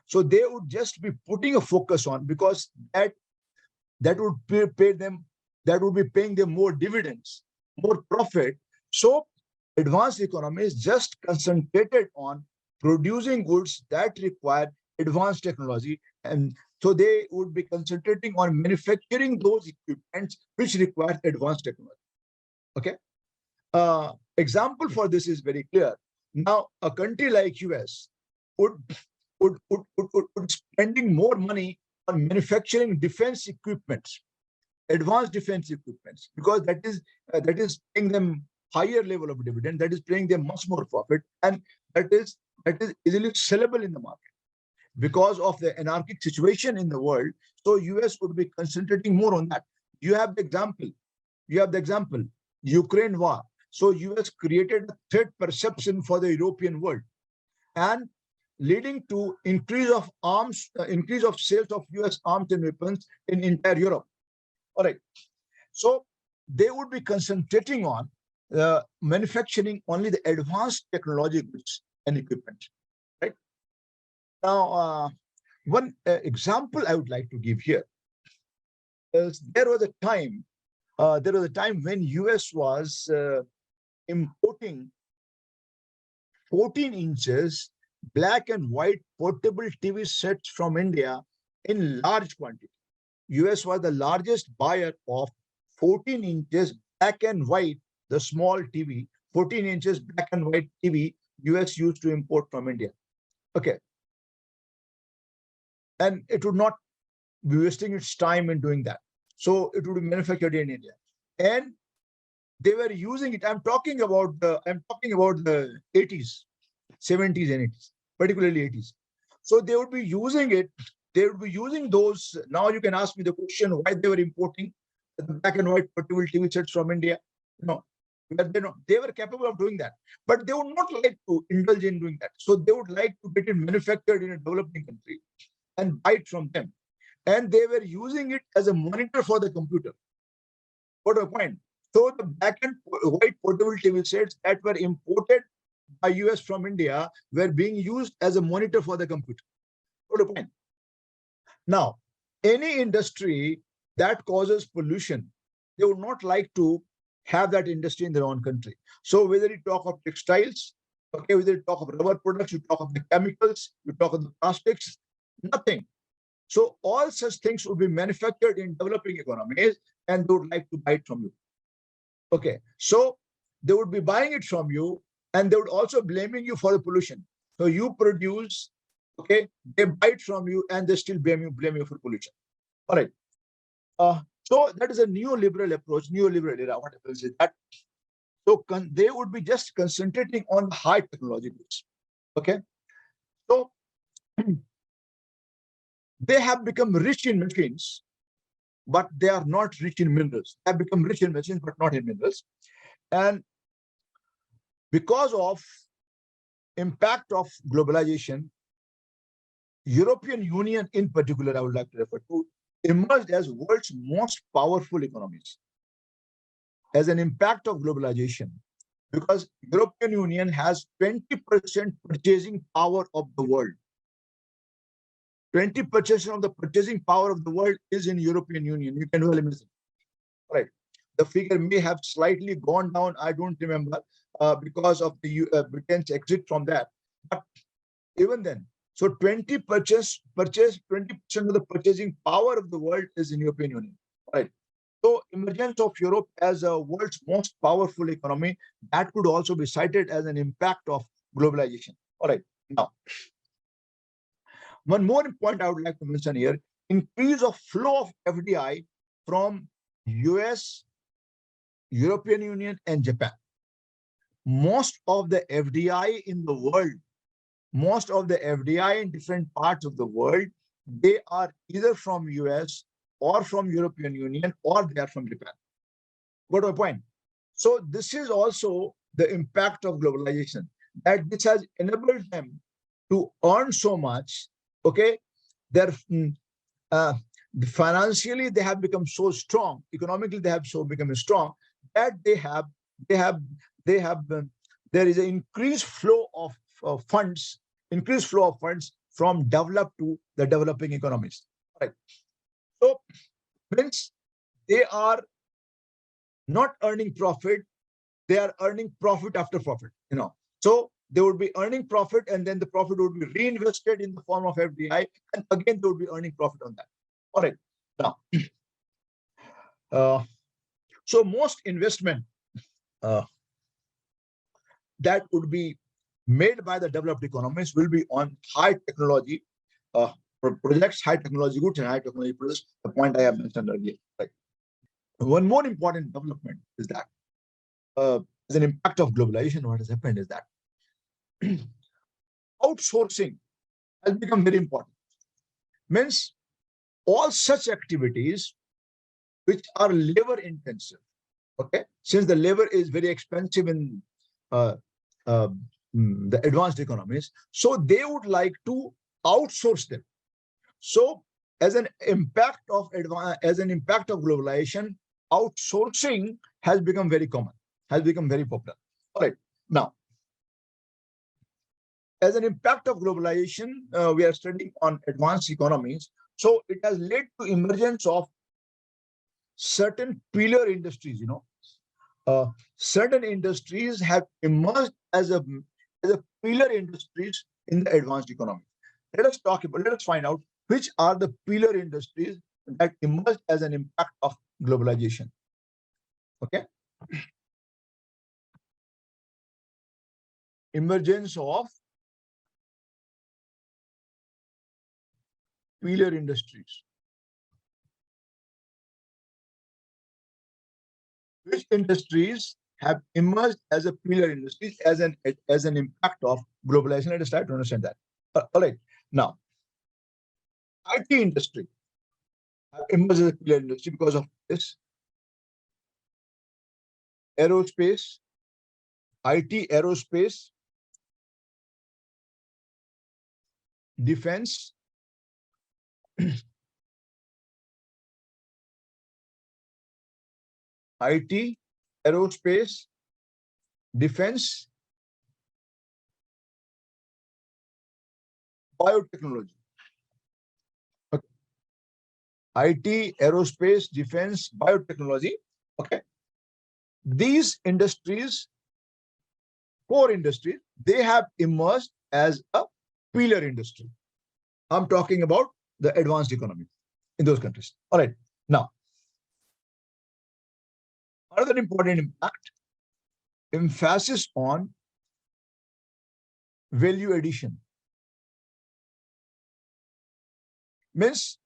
So they would just be putting a focus on, because that would pay them, that would be paying them more dividends, more profit. So advanced economies just concentrated on producing goods that require advanced technology, and so they would be concentrating on manufacturing those equipments which require advanced technology. Okay. Example for this is very clear. Now, a country like US would spending more money on manufacturing defense equipments, advanced defense equipments, because that is paying them higher level of dividend, that is paying them much more profit, and that is easily sellable in the market. Because of the anarchic situation in the world, so US would be concentrating more on that. You have the example, Ukraine war. So US created a threat perception for the European world, and leading to increase of sales of US arms and weapons in entire Europe. All right. So they would be concentrating on manufacturing only the advanced technology goods and equipment. Right. Now, one example I would like to give here is, there was a time there was a time when US was importing 14 inches black and white portable TV sets from India in large quantity. US was the largest buyer of 14 inches black and white, the small TV, 14 inches black and white TV US used to import from India. Okay. And it would not be wasting its time in doing that. So it would be manufactured in India. And they were using it. I'm talking about the 80s, 70s and 80s, particularly 80s. So they would be using it. They would be using those. Now you can ask me the question why they were importing the black and white portable TV sets from India. They were capable of doing that, but they would not like to indulge in doing that. So they would like to get it manufactured in a developing country and buy it from them. And they were using it as a monitor for the computer. What a point. So the black and white portable TV sets that were imported by US from India were being used as a monitor for the computer. What a point. Now, any industry that causes pollution, they would not like to have that industry in their own country. So whether you talk of textiles, okay, whether you talk of rubber products, you talk of the chemicals, you talk of the plastics, nothing. So all such things would be manufactured in developing economies and they would like to buy it from you. Okay, so they would be buying it from you and they would also blaming you for the pollution. So you produce, okay, they buy it from you and they still blame you for pollution. All right. So that is a neoliberal approach, neoliberal era. What happens is that so they would be just concentrating on high technology goods. Okay, so they have become rich in machines, but they are not rich in minerals. They have become rich in machines, but not in minerals. And because of impact of globalization, European Union in particular, I would like to refer to, emerged as world's most powerful economies as an impact of globalization, because European Union has 20% purchasing power of the world. 20% of the purchasing power of the world is in European Union. You can well imagine. Right. The figure may have slightly gone down. I don't remember because of the Britain's exit from that. But even then, so 20% of the purchasing power of the world is in European Union. Right. So emergence of Europe as a world's most powerful economy, that could also be cited as an impact of globalization. All right. Now, one more point I would like to mention here, increase of flow of FDI from US, European Union, and Japan. Most of the FDI in the world, most of the FDI in different parts of the world, they are either from US or from European Union, or they are from Japan. Got my point? So this is also the impact of globalization, that this has enabled them to earn so much. Okay, they're financially they have become so strong, economically they have so become strong that there is an increased flow of funds, from developed to the developing economies. Right. So means they are not earning profit, they are earning profit after profit. So they would be earning profit, and then the profit would be reinvested in the form of FDI, and again they would be earning profit on that. All right. Now, so most investment that would be made by the developed economies will be on high technology projects, high technology goods, and high technology products. The point I have mentioned earlier. Right. One more important development is that as an impact of globalization, what has happened is that outsourcing has become very important. Means all such activities which are labor intensive, okay, since the labor is very expensive in the advanced economies, so they would like to outsource them. So as an impact of globalization, outsourcing has become very common, has become very popular. All right. Now, as an impact of globalization, we are studying on advanced economies. So it has led to emergence of certain pillar industries, certain industries have emerged as a pillar industries in the advanced economy. Let us find out which are the pillar industries that emerged as an impact of globalization. Okay. Emergence of pillar industries. Which industries have emerged as a pillar industries as an impact of globalization? Let us try to understand that. All right. Now, IT industry have emerged as a pillar industry because of this. Aerospace, IT, aerospace, defense, IT, aerospace, defense, biotechnology. Okay. IT, aerospace, defense, biotechnology. Okay. These industries, core industries, they have emerged as a pillar industry. I'm talking about the advanced economy in those countries. All right. Now, another important impact, emphasis on value addition. Means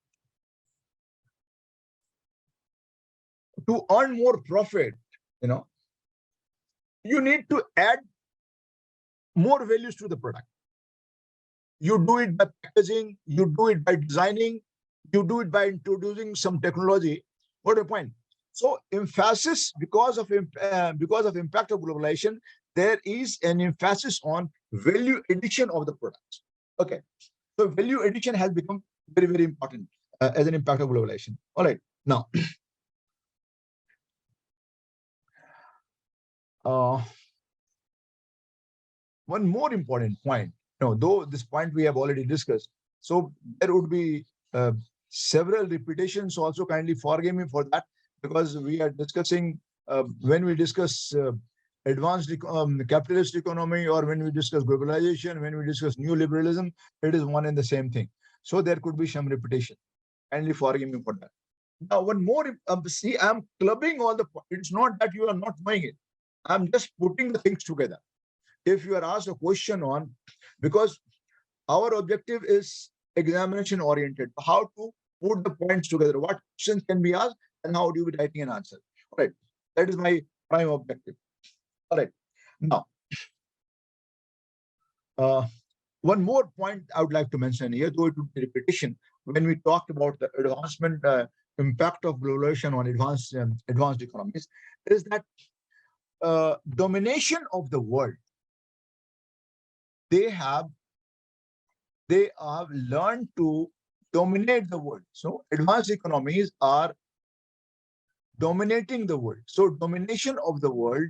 to earn more profit, you need to add more values to the product. You do it by packaging, you do it by designing, you do it by introducing some technology. What a point. So emphasis, because of impact of globalization, there is an emphasis on value addition of the products. Okay. So value addition has become very, very important as an impact of globalization. All right. Now, one more important point, though this point we have already discussed, so there would be several repetitions also. Kindly forgive me for that, because we are discussing, when we discuss advanced capitalist economy, or when we discuss globalization, when we discuss new liberalism, it is one and the same thing. So there could be some repetition. Kindly forgive me for that. Now, one more, see, I'm clubbing all the points. It's not that you are not knowing it. I'm just putting the things together. If you are asked a question on, because our objective is examination oriented, how to put the points together, what questions can be asked, and how do you be writing an answer. All right. That is my prime objective. All right. Now, one more point I would like to mention here, though it would be repetition, when we talked about the advancement impact of globalization on advanced economies, is that domination of the world. They have learned to dominate the world. So advanced economies are dominating the world. So domination of the world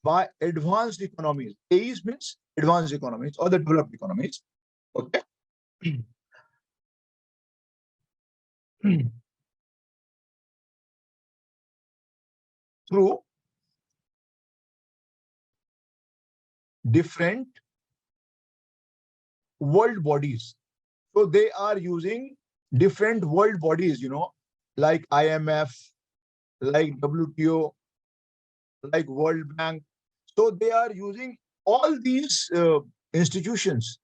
by advanced economies. AEs means advanced economies or the developed economies. Okay. Through different world bodies. So they are using different world bodies, like IMF, like WTO, like World Bank. So they are using all these institutions,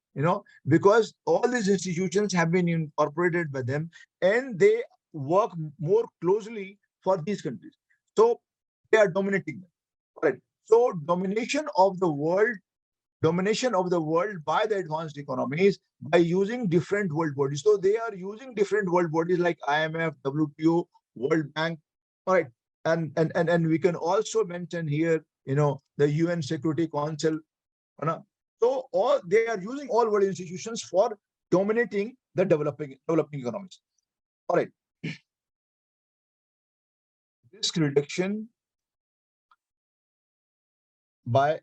because all these institutions have been incorporated by them, and they work more closely for these countries. So they are dominating them. All right. So domination of the world by the advanced economies by using different world bodies. So they are using different world bodies like IMF, WTO, World Bank. All right. And we can also mention here, the UN Security Council. So they are using all world institutions for dominating the developing economies. All right. Risk reduction by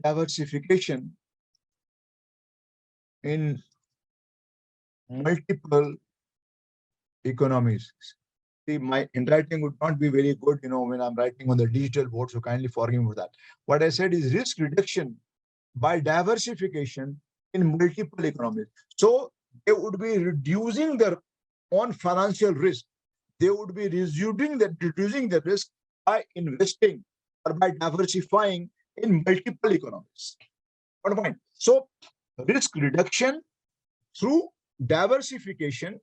diversification in multiple economies. See, my handwriting would not be very good, when I'm writing on the digital board, so kindly forgive me for that. What I said is risk reduction by diversification in multiple economies. So they would be reducing their own financial risk. They would be reducing the risk by investing or by diversifying in multiple economies. One point. So risk reduction through diversification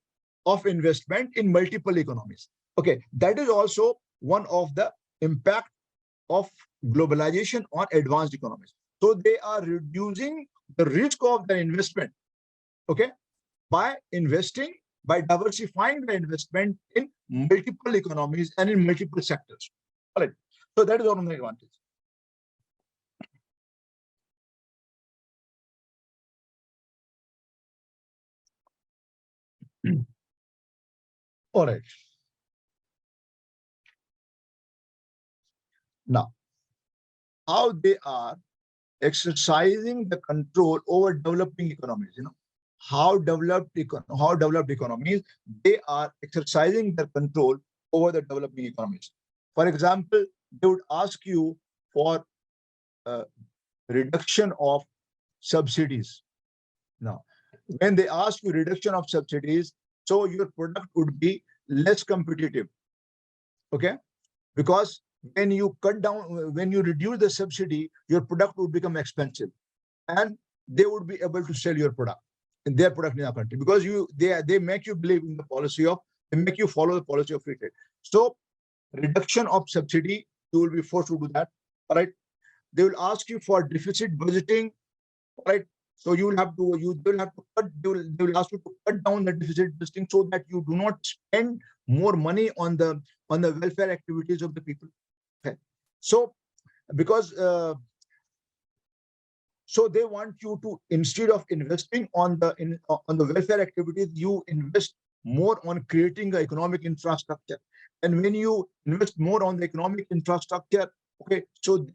of investment in multiple economies. Okay, that is also one of the impact of globalization on advanced economies. So they are reducing the risk of the investment, okay, by investing, by diversifying the investment in multiple economies and in multiple sectors. All right. So that is one of the advantages. All right. Now, how they are exercising the control over developing economies, how developed economies, they are exercising their control over the developing economies. For example, they would ask you for reduction of subsidies. Now, when they ask you reduction of subsidies, so your product would be less competitive, okay, because when you cut down, when you reduce the subsidy, your product would become expensive, and they would be able to sell your product in their product in our country, because they make you believe in the policy of, they make you follow the policy of free trade. So reduction of subsidy, you will be forced to do that. All right. They will ask you for deficit budgeting. All right. So you will have to cut, they will ask you to cut down the deficit budgeting so that you do not spend more money on the welfare activities of the people. Okay. So because so they want you to, instead of investing on the welfare activities, you invest more on creating the economic infrastructure. And when you invest more on the economic infrastructure, okay, so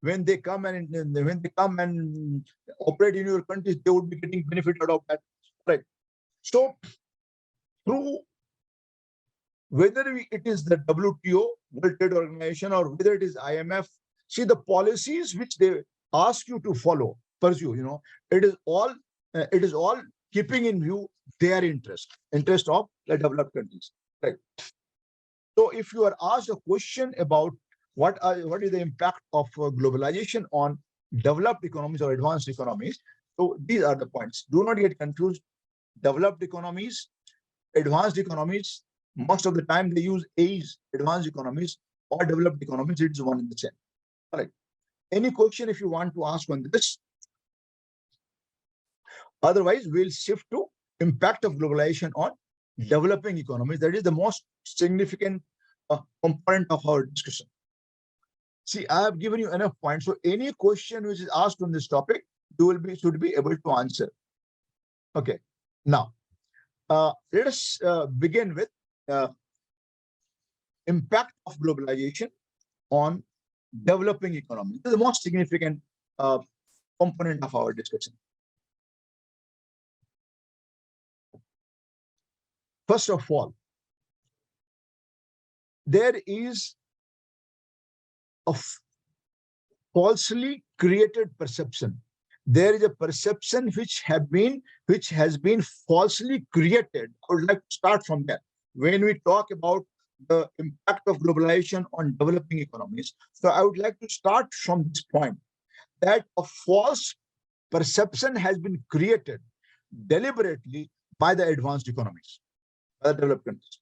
when they come and operate in your countries, they would be getting benefit out of that, right? So through, whether it is the WTO, World Trade Organization, or whether it is IMF, see the policies which they ask you to follow, pursue, it is all keeping in view their interest of the developed countries, right? So if you are asked a question about what is the impact of globalization on developed economies or advanced economies, so these are the points. Do not get confused. Developed economies, advanced economies, most of the time they use A's, advanced economies or developed economies, it's one and the same. All right. Any question if you want to ask on this? Otherwise, we'll shift to impact of globalization on developing economies. That is the most significant component of our discussion. See, I have given you enough points. So any question which is asked on this topic, you should be able to answer. Okay. Now, let us begin with impact of globalization on developing economies. This is the most significant component of our discussion. First of all, there is a falsely created perception. There is a perception which has been falsely created. I would like to start from that. When we talk about the impact of globalization on developing economies, so I would like to start from this point, that a false perception has been created deliberately by the advanced economies, by the developed countries.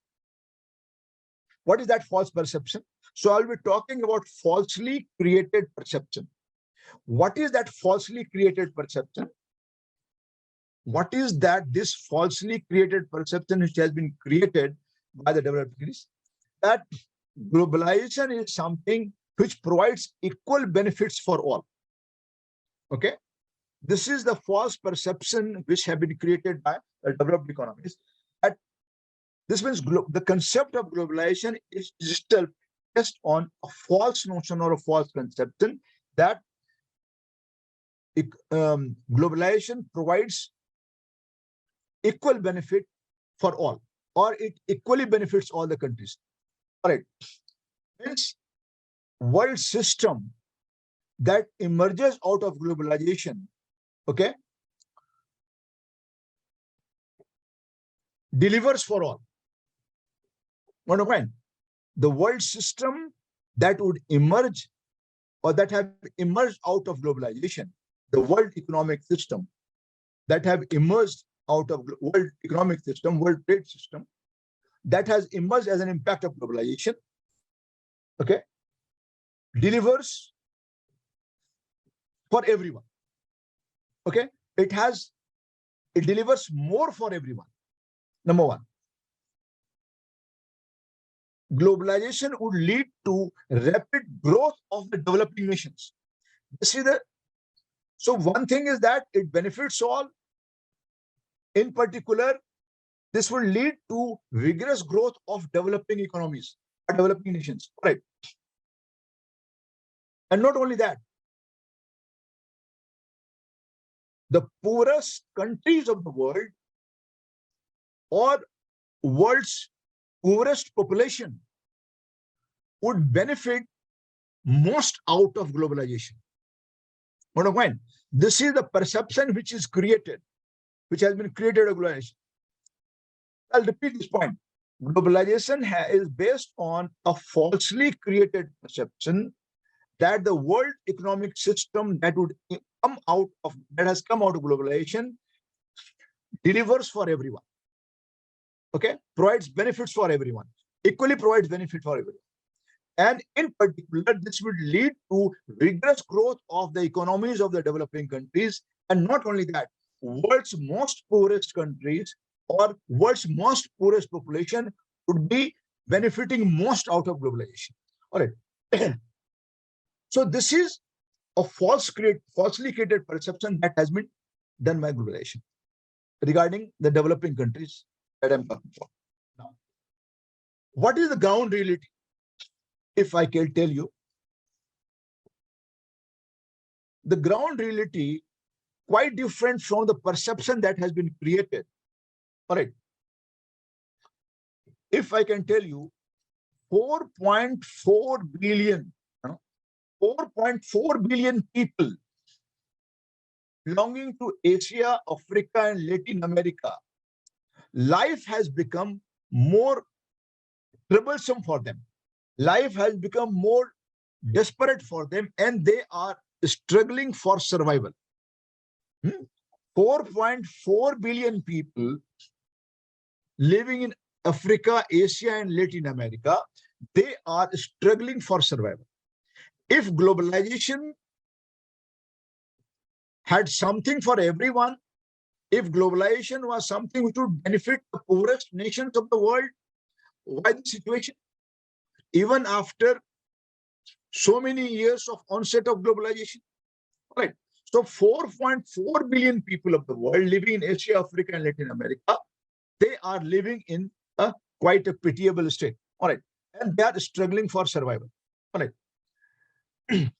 What is that false perception? So I'll be talking about falsely created perception. What is that falsely created perception? What is that this falsely created perception which has been created by the developed countries? That globalization is something which provides equal benefits for all. Okay. This is the false perception which have been created by the developed economies. That this means the concept of globalization is still based on a false notion or a false conception that globalization provides equal benefit for all. or it equally benefits all the countries. All right. Hence, world system that emerges out of globalization, okay, delivers for all. What do I mean? The world system that would emerge or that have emerged out of globalization, the world economic system that have emerged out of world economic system, world trade system, that has emerged as an impact of globalization, okay, delivers for everyone. Okay, it delivers more for everyone. Number one, globalization would lead to rapid growth of the developing nations. So one thing is that it benefits all. In particular, this will lead to vigorous growth of developing economies, developing nations, right? And not only that, the poorest countries of the world or world's poorest population would benefit most out of globalization. What do I mean? This is the perception which is created, which has been created of globalization. I'll repeat this point. Globalization is based on a falsely created perception that the world economic system that would come out of, that has come out of globalization, delivers for everyone. Okay, provides benefits for everyone, equally provides benefit for everyone. And in particular, this would lead to vigorous growth of the economies of the developing countries. And not only that, world's most poorest countries or world's most poorest population would be benefiting most out of globalization. All right. So this is a falsely created perception that has been done by globalization regarding the developing countries that I'm talking about. Now, what is the ground reality? If I can tell you, the ground reality quite different from the perception that has been created. All right. If I can tell you, 4.4 billion, 4.4 billion people belonging to Asia, Africa, and Latin America, life has become more troublesome for them. Life has become more desperate for them, and they are struggling for survival. 4.4 billion people living in Africa, Asia, and Latin America, they are struggling for survival. If globalization had something for everyone, if globalization was something which would benefit the poorest nations of the world, why the situation? Even after so many years of onset of globalization, right? So 4.4 billion people of the world living in Asia, Africa, and Latin America, they are living in quite a pitiable state. All right. And they are struggling for survival. All right.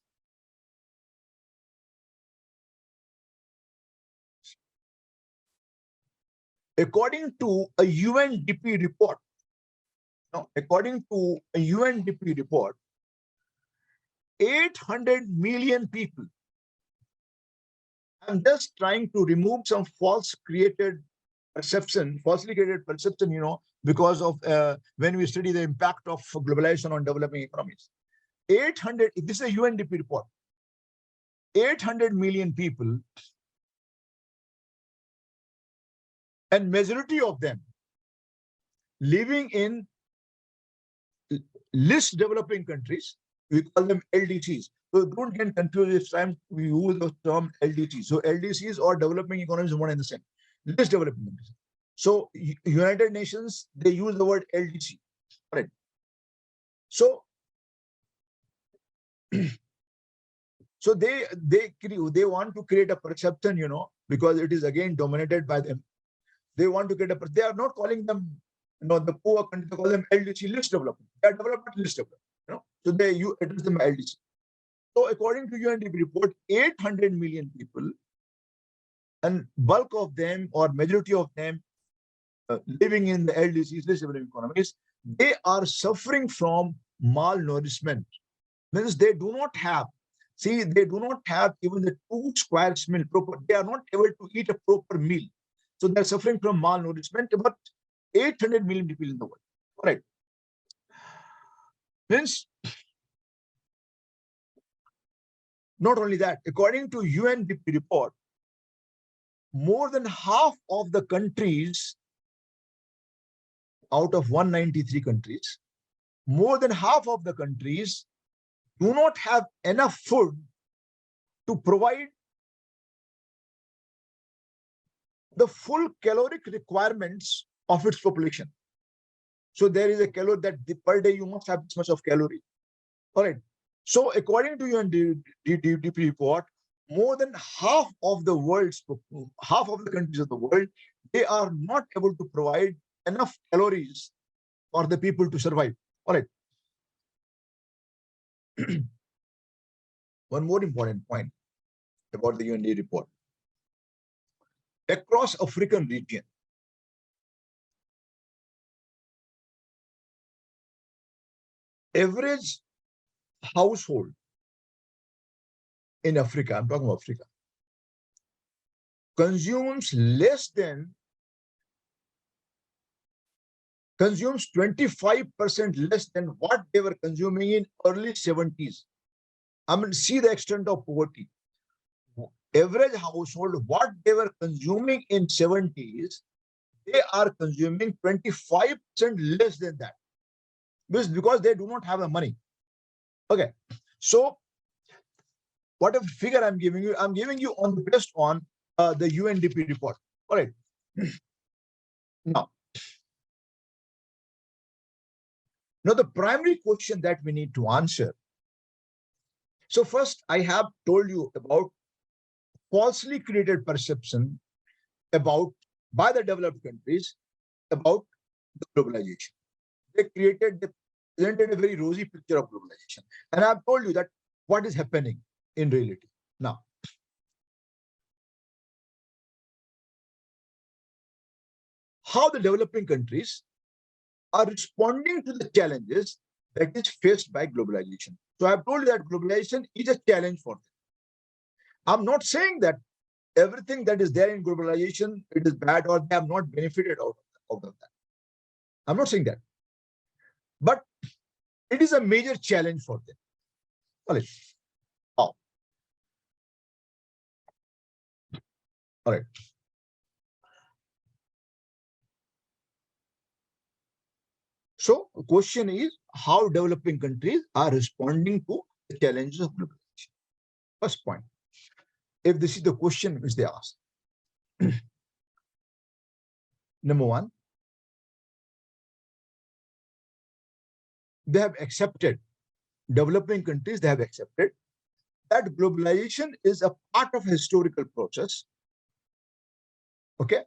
According to a UNDP report, according to a UNDP report, 800 million people. I'm just trying to remove some falsely created perception, because of when we study the impact of globalization on developing economies. 800, this is a UNDP report. 800 million people, and majority of them living in least developing countries. We call them LDCs. So don't get confused if time we use the term LDCs. So LDCs or developing economies are one and the same. Least developing countries. So United Nations, they use the word LDC. Right. So so they want to create a perception, because it is again dominated by them. They want to create they are not calling them, the poor countries, they call them LDC, least development. They are development, least development. So they address them LDC. So according to UNDP report, 800 million people, and bulk of them or majority of them living in the LDCs, least developing economies, they are suffering from malnourishment. Means they do not have, they do not have even the 2 squares meal proper. They are not able to eat a proper meal. So they're suffering from malnourishment. About 800 million people in the world. All right. Means not only that, according to UNDP report, more than half of the countries out of 193 countries, more than half of the countries do not have enough food to provide the full caloric requirements of its population. So there is a calorie that per day you must have this much of calorie. All right. So according to UNDP report, more than half of the countries of the world, they are not able to provide enough calories for the people to survive. All right. One more important point about the UNDP report. Across African region, average household in Africa, I'm talking about Africa, consumes 25% less than what they were consuming in early 70s. I mean, see the extent of poverty. Average household, what they were consuming in 70s, they are consuming 25% less than that. Because they do not have the money. Okay. So whatever figure I'm giving you on based on the UNDP report. All right. Now, the primary question that we need to answer. So first, I have told you about falsely created perception by the developed countries about the globalization. They presented a very rosy picture of globalization. And I've told you that what is happening in reality. Now, how the developing countries are responding to the challenges that is faced by globalization. So I've told you that globalization is a challenge for them. I'm not saying that everything that is there in globalization, it is bad or they have not benefited out of that. I'm not saying that. But it is a major challenge for them. All right. Oh. All right. So the question is how developing countries are responding to the challenges of globalization. First point, if this is the question which they ask. Number one, they have accepted, developing countries, they have accepted that globalization is a part of a historical process. Okay.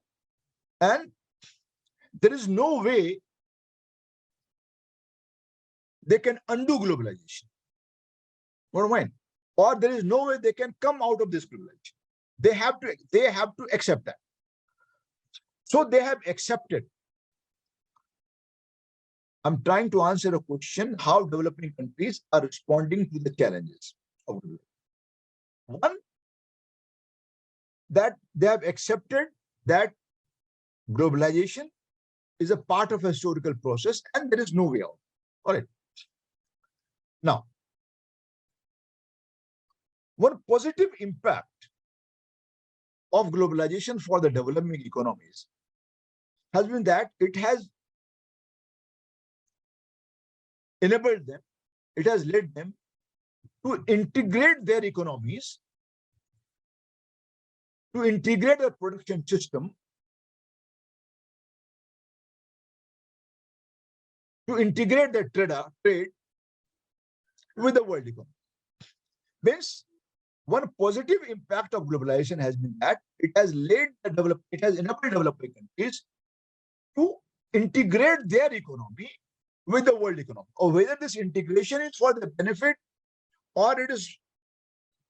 And there is no way they can undo globalization. What do I mean? Or there is no way they can come out of this globalization. They have to accept that. So they have accepted. I'm trying to answer a question, how developing countries are responding to the challenges of globalization. One, that they have accepted that globalization is a part of a historical process and there is no way out. All right. Now, one positive impact of globalization for the developing economies has been that it has enabled them, it has led them to integrate their economies, to integrate a production system, to integrate the trade with the world economy. Means one positive impact of globalization has been that it has enabled developing countries to integrate their economy with the world economy. Or whether this integration is for the benefit or it is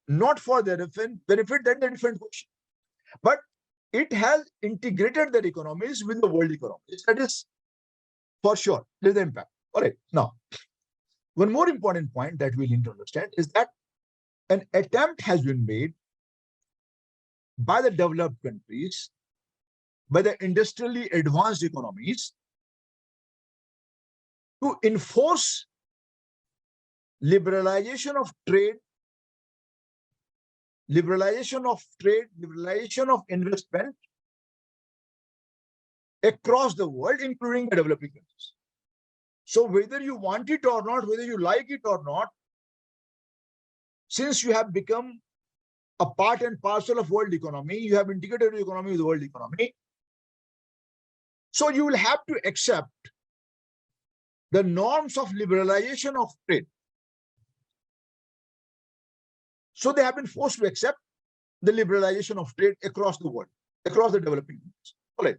not for the benefit, that's a different question. But it has integrated their economies with the world economies. That is for sure. There's the impact. All right. Now, one more important point that we need to understand is that an attempt has been made by the developed countries, by the industrially advanced economies, to enforce liberalization of trade, liberalization of investment across the world, including the developing countries. So whether you want it or not, whether you like it or not, since you have become a part and parcel of world economy, you have integrated your economy with the world economy, so you will have to accept the norms of liberalization of trade. So they have been forced to accept the liberalization of trade across the world, across the developing countries. All right.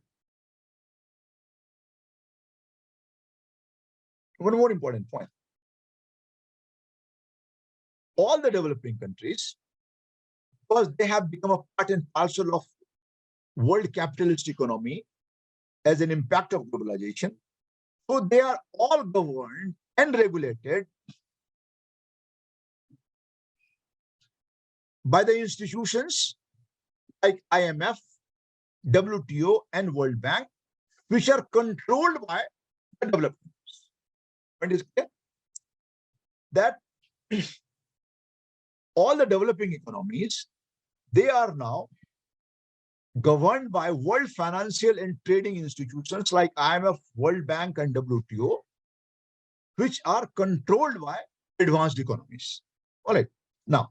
One more important point. All the developing countries, because they have become a part and parcel of world capitalist economy as an impact of globalization, so they are all governed and regulated by the institutions like IMF, WTO, and World Bank, which are controlled by the developed countries. Point is clear that all the developing economies, they are now governed by world financial and trading institutions like IMF, World Bank, and WTO, which are controlled by advanced economies. All right. Now,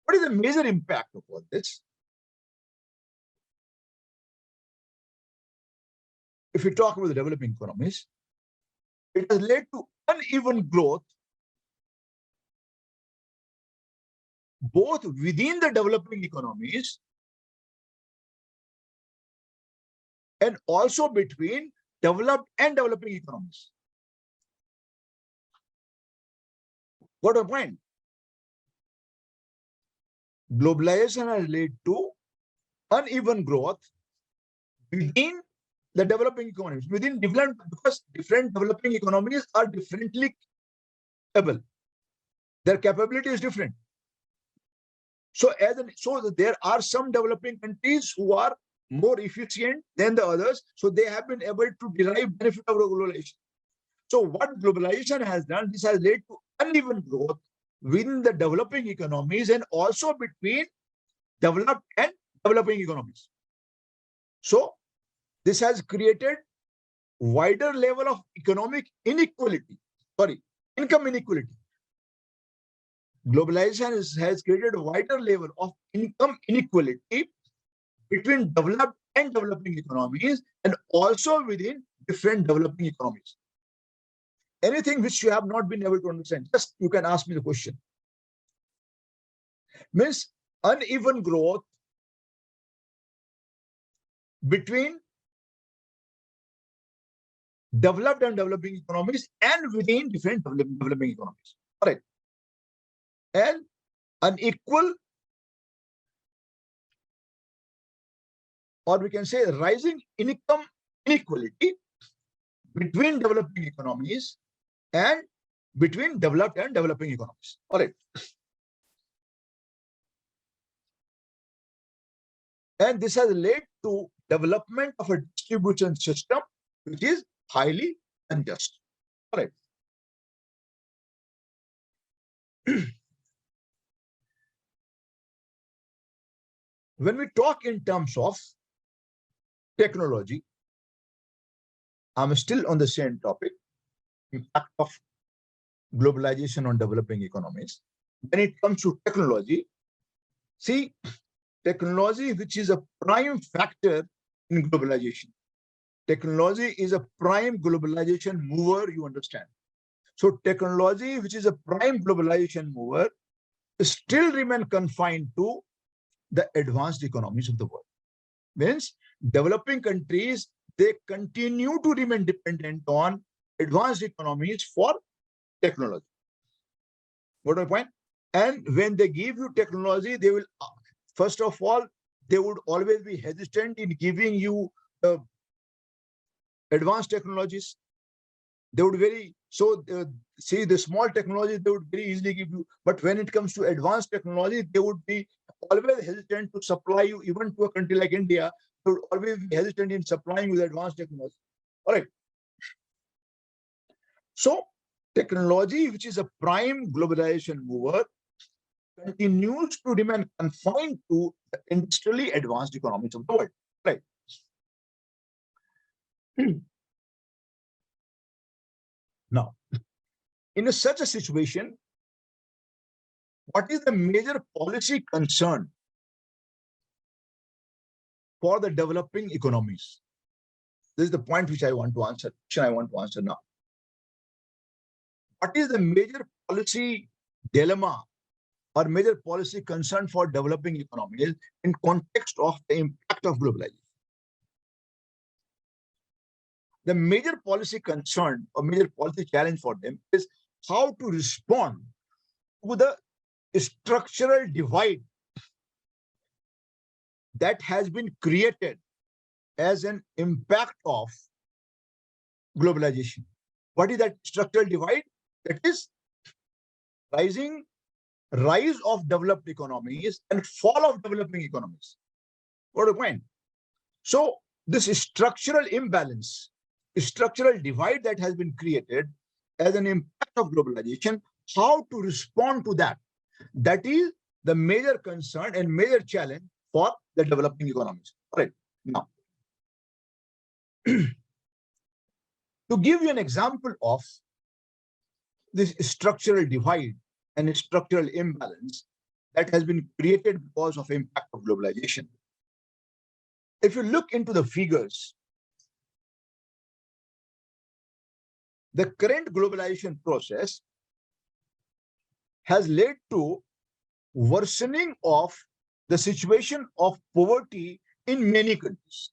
what is the major impact of all this? If we talk about the developing economies, it has led to uneven growth both within the developing economies and also between developed and developing economies. What a point. Globalization has led to uneven growth within the developing economies, within different, because different developing economies are differently able. Their capability is different. So there are some developing countries who are more efficient than the others. So they have been able to derive benefit of globalization. So what globalization has done, this has led to uneven growth within the developing economies and also between developed and developing economies. So this has created wider level of economic inequality, income inequality. Globalization has created a wider level of income inequality between developed and developing economies and also within different developing economies. Anything which you have not been able to understand, just you can ask me the question. Means uneven growth between developed and developing economies and within different developing economies. All right. And unequal, or we can say rising income inequality between developing economies and between developed and developing economies. All right. And this has led to development of a distribution system which is highly unjust. All right. When we talk in terms of technology, I'm still on the same topic, impact of globalization on developing economies. When it comes to technology, see, technology, which is a prime factor in globalization. Technology is a prime globalization mover, you understand. So technology, which is a prime globalization mover, still remain confined to the advanced economies of the world. Means developing countries, they continue to remain dependent on advanced economies for technology. What is my point? And when they give you technology, they will First of all, they would always be hesitant in giving you advanced technologies. They would see the small technologies they would very easily give you, but when it comes to advanced technology, they would be always hesitant to supply you. Even to a country like India, they would always be hesitant in supplying you with advanced technology. All right. So technology, which is a prime globalization mover, continues to remain confined to the industrially advanced economies of the world. Right. Now, in such a situation, what is the major policy concern for the developing economies? This is the point which I want to answer now. What is the major policy dilemma or major policy concern for developing economies in context of the impact of globalization? The major policy concern or major policy challenge for them is how to respond to the structural divide that has been created as an impact of globalization. What is that structural divide? That is rise of developed economies and fall of developing economies. What a point. So this structural imbalance, structural divide that has been created as an impact of globalization, how to respond to that? That is the major concern and major challenge for the developing economies. All right. Now, to give you an example of this structural divide and structural imbalance that has been created because of impact of globalization. If you look into the figures, the current globalization process has led to worsening of the situation of poverty in many countries,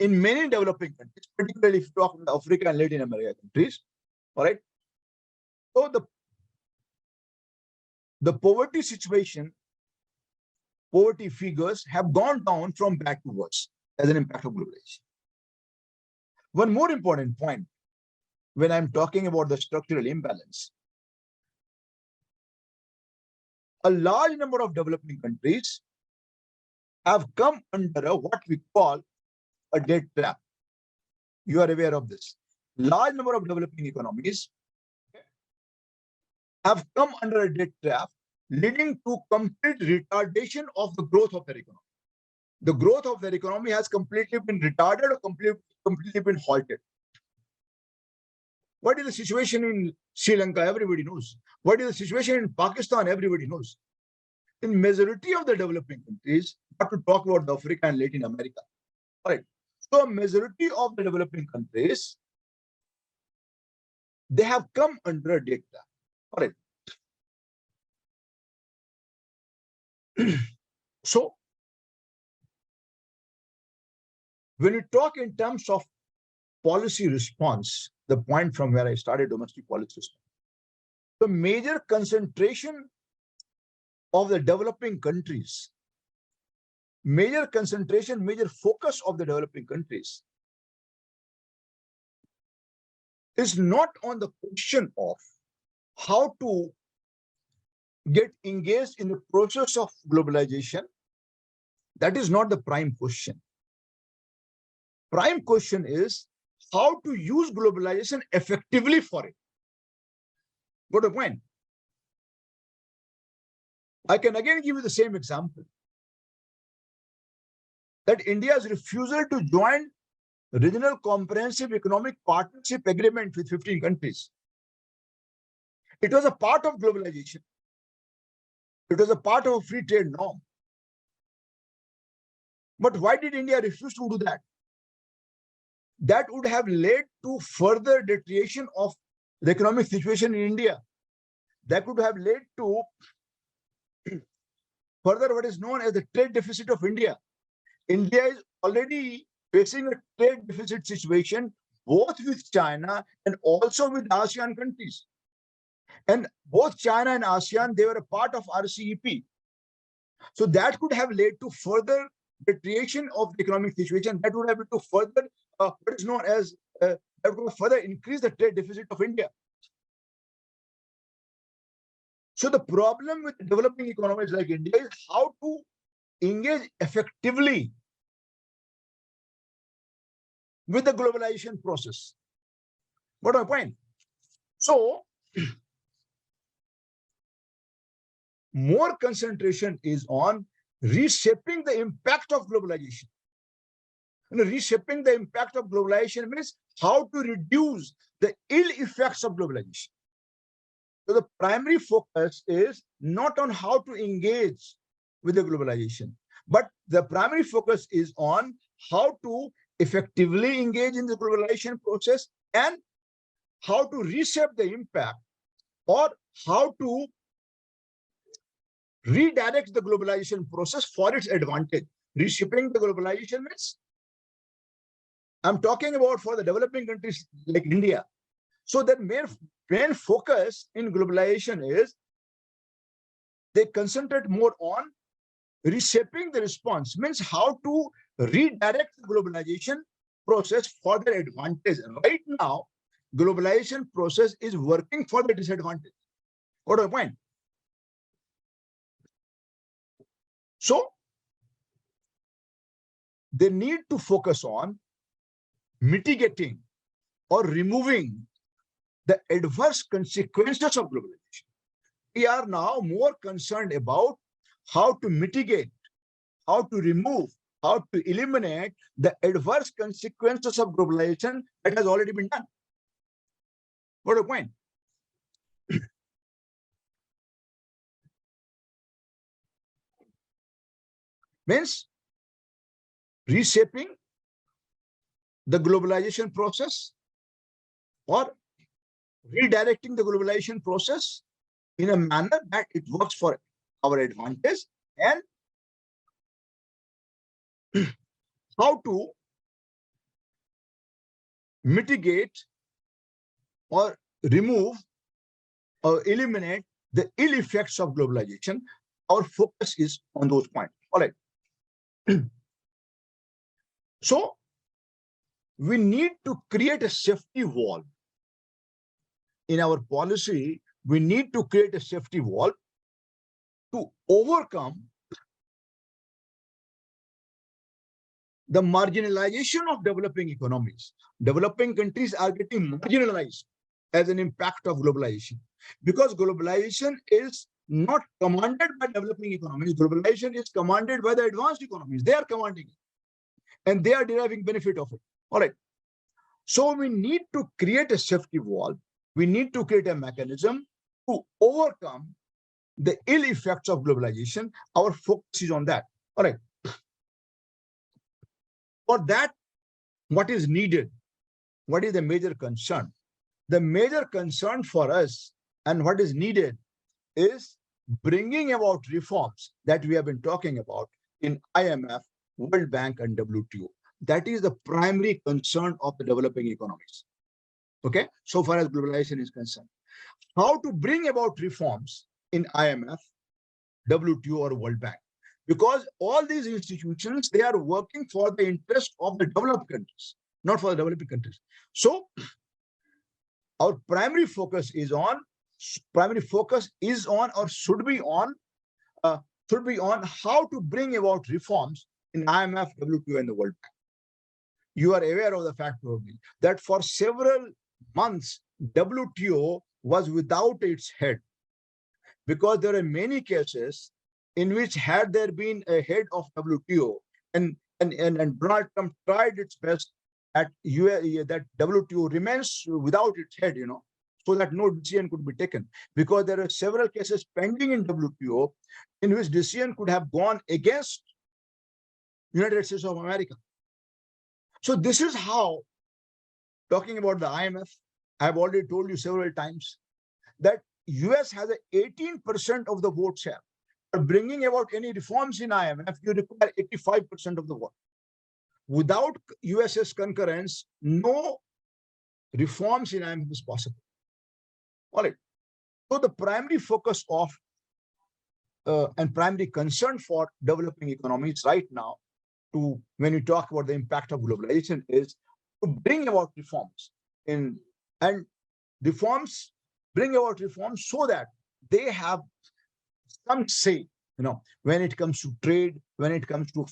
in many developing countries, particularly if you talk about Africa and Latin America countries. All right. So the poverty situation, poverty figures have gone down from bad to worse as an impact of globalization. One more important point when I'm talking about the structural imbalance, a large number of developing countries have come under what we call a debt trap. You are aware of this. Large number of developing economies have come under a debt trap, leading to complete retardation of the growth of their economy. The growth of their economy has completely been retarded or completely been halted. What is the situation in Sri Lanka? Everybody knows. What is the situation in Pakistan? Everybody knows. In majority of the developing countries, not to talk about Africa and Latin America. All right. So a majority of the developing countries, they have come under a debt trap. All right. So when we talk in terms of policy response, the point from where I started, domestic policy response, the major concentration of the developing countries, major focus of the developing countries is not on the question of how to get engaged in the process of globalization. That is not the prime question. Prime question is how to use globalization effectively for it. Got a point? I can again give you the same example. That India's refusal to join Regional Comprehensive Economic Partnership Agreement with 15 countries. It was a part of globalization. It was a part of a free trade norm. But why did India refuse to do that? That would have led to further deterioration of the economic situation in India. That would have led to further what is known as the trade deficit of India. India is already facing a trade deficit situation both with China and also with ASEAN countries. And both China and ASEAN, they were a part of RCEP. So that could have led to further deterioration of the economic situation. That would have led to further what is known as that would further increase the trade deficit of India. So the problem with developing economies like India is how to engage effectively with the globalization process. What is my point? So more concentration is on reshaping the impact of globalization. Reshaping the impact of globalization means how to reduce the ill effects of globalization. So the primary focus is not on how to engage with the globalization, but the primary focus is on how to effectively engage in the globalization process and how to reshape the impact, or how to redirect the globalization process for its advantage. Reshaping the globalization means, I'm talking about for the developing countries like India. So that main focus in globalization is they concentrate more on reshaping the response, means how to redirect the globalization process for their advantage. Right now, globalization process is working for the disadvantage. What is the point? So they need to focus on mitigating or removing the adverse consequences of globalization. We are now more concerned about how to mitigate, how to remove, how to eliminate the adverse consequences of globalization that has already been done. What a point. Means reshaping the globalization process or redirecting the globalization process in a manner that it works for our advantage, and how to mitigate or remove or eliminate the ill effects of globalization. Our focus is on those points. All right. So we need to create a safety wall. In our policy, we need to create a safety wall to overcome the marginalization of developing economies. Developing countries are getting marginalized as an impact of globalization, because globalization is not commanded by developing economies. Globalization is commanded by the advanced economies. They are commanding it, and they are deriving benefit of it. All right. So we need to create a safety wall. We need to create a mechanism to overcome the ill effects of globalization. Our focus is on that. All right. For that, what is needed? What is the major concern? The major concern for us and what is needed is bringing about reforms that we have been talking about in IMF, World Bank, and WTO. That is the primary concern of the developing economies. Okay, so far as globalization is concerned. How to bring about reforms in IMF, WTO, or World Bank? Because all these institutions, they are working for the interest of the developed countries, not for the developing countries. So our primary focus is on, or should be on how to bring about reforms in IMF, WTO, and the World Bank. You are aware of the fact probably that for several months, WTO was without its head, because there are many cases in which, had there been a head of WTO, and Donald Trump tried its best at that WTO remains without its head, so that no decision could be taken, because there are several cases pending in WTO in which decision could have gone against United States of America. So this is how, talking about the IMF, I've already told you several times that US has 18% of the vote share. For bringing about any reforms in IMF, you require 85% of the vote. Without US's concurrence, no reforms in IMF is possible. All right. So the primary focus of and primary concern for developing economies right now, to when we talk about the impact of globalization, is to bring about reforms in and reforms bring about reforms so that they have some say, when it comes to trade, when it comes to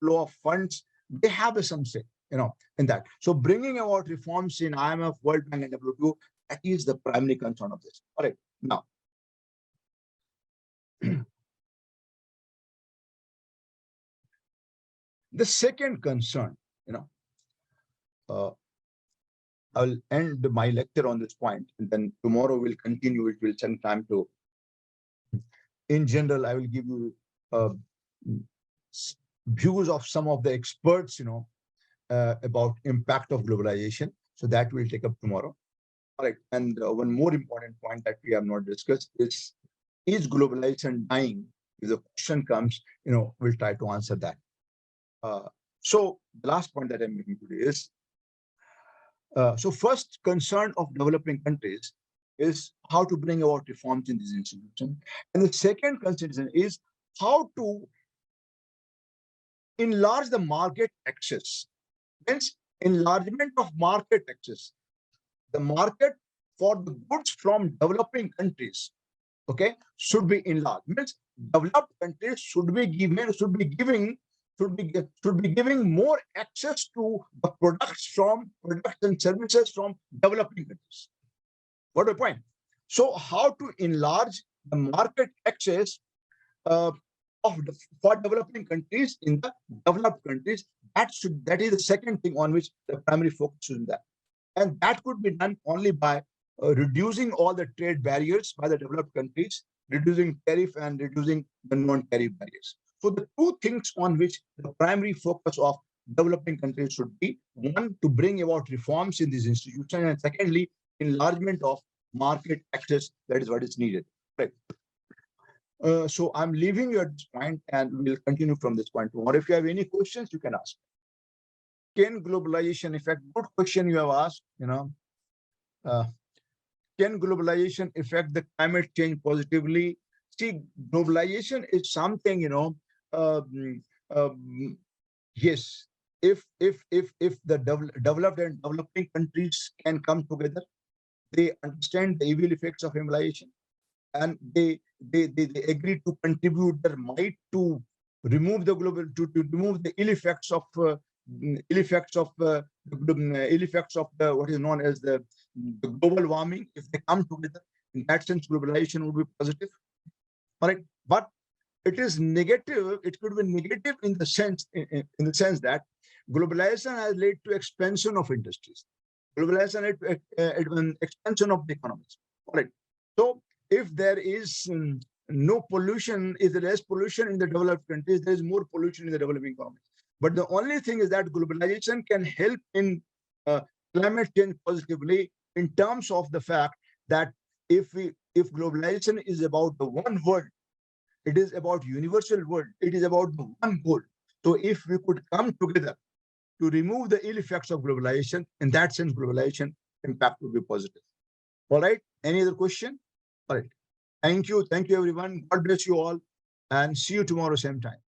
flow of funds, they have some say, in that. So bringing about reforms in IMF, World Bank, and WTO, that is the primary concern of this. All right, now. The second concern, I'll end my lecture on this point, and then tomorrow we'll continue. It will take time to. In general, I will give you views of some of the experts, about impact of globalization. So that we'll take up tomorrow. All right. And one more important point that we have not discussed is globalization dying? If the question comes, we'll try to answer that. So the last point that I'm making today is, so first concern of developing countries is how to bring about reforms in these institutions. And the second concern is how to enlarge the market access. Means enlargement of market access. The market for the goods from developing countries, okay, should be enlarged. Means developed countries should be giving more access to the products and services from developing countries. What the point? So how to enlarge the market access for developing countries in the developed countries? That is the second thing on which the primary focus is in that. And that could be done only by reducing all the trade barriers by the developed countries, reducing tariff and reducing the non-tariff barriers. So the two things on which the primary focus of developing countries should be: one, to bring about reforms in these institutions, and secondly, enlargement of market access. That is what is needed. Right. So I'm leaving you at this point, and we'll continue from this point. Or if you have any questions, you can ask. Can globalization affect? Good question you have asked. Can globalization affect the climate change positively? See, globalization is something, yes. If the developed and developing countries can come together, they understand the evil effects of globalization, and they agree to contribute their might to remove the remove the ill effects of what is known as the global warming. If they come together, in that sense, globalization will be positive. All right, but it is negative. It could be negative in the sense that globalization has led to expansion of industries. Globalization led to expansion of the economies. All right. So if there is no pollution, if there is pollution in the developed countries, there is more pollution in the developing economies. But the only thing is that globalization can help in climate change positively, in terms of the fact that if globalization is about the one world, it is about universal world, it is about the one goal. So if we could come together to remove the ill effects of globalization, in that sense, globalization impact will be positive. All right. Any other question? All right. Thank you. Thank you, everyone. God bless you all, and see you tomorrow, same time.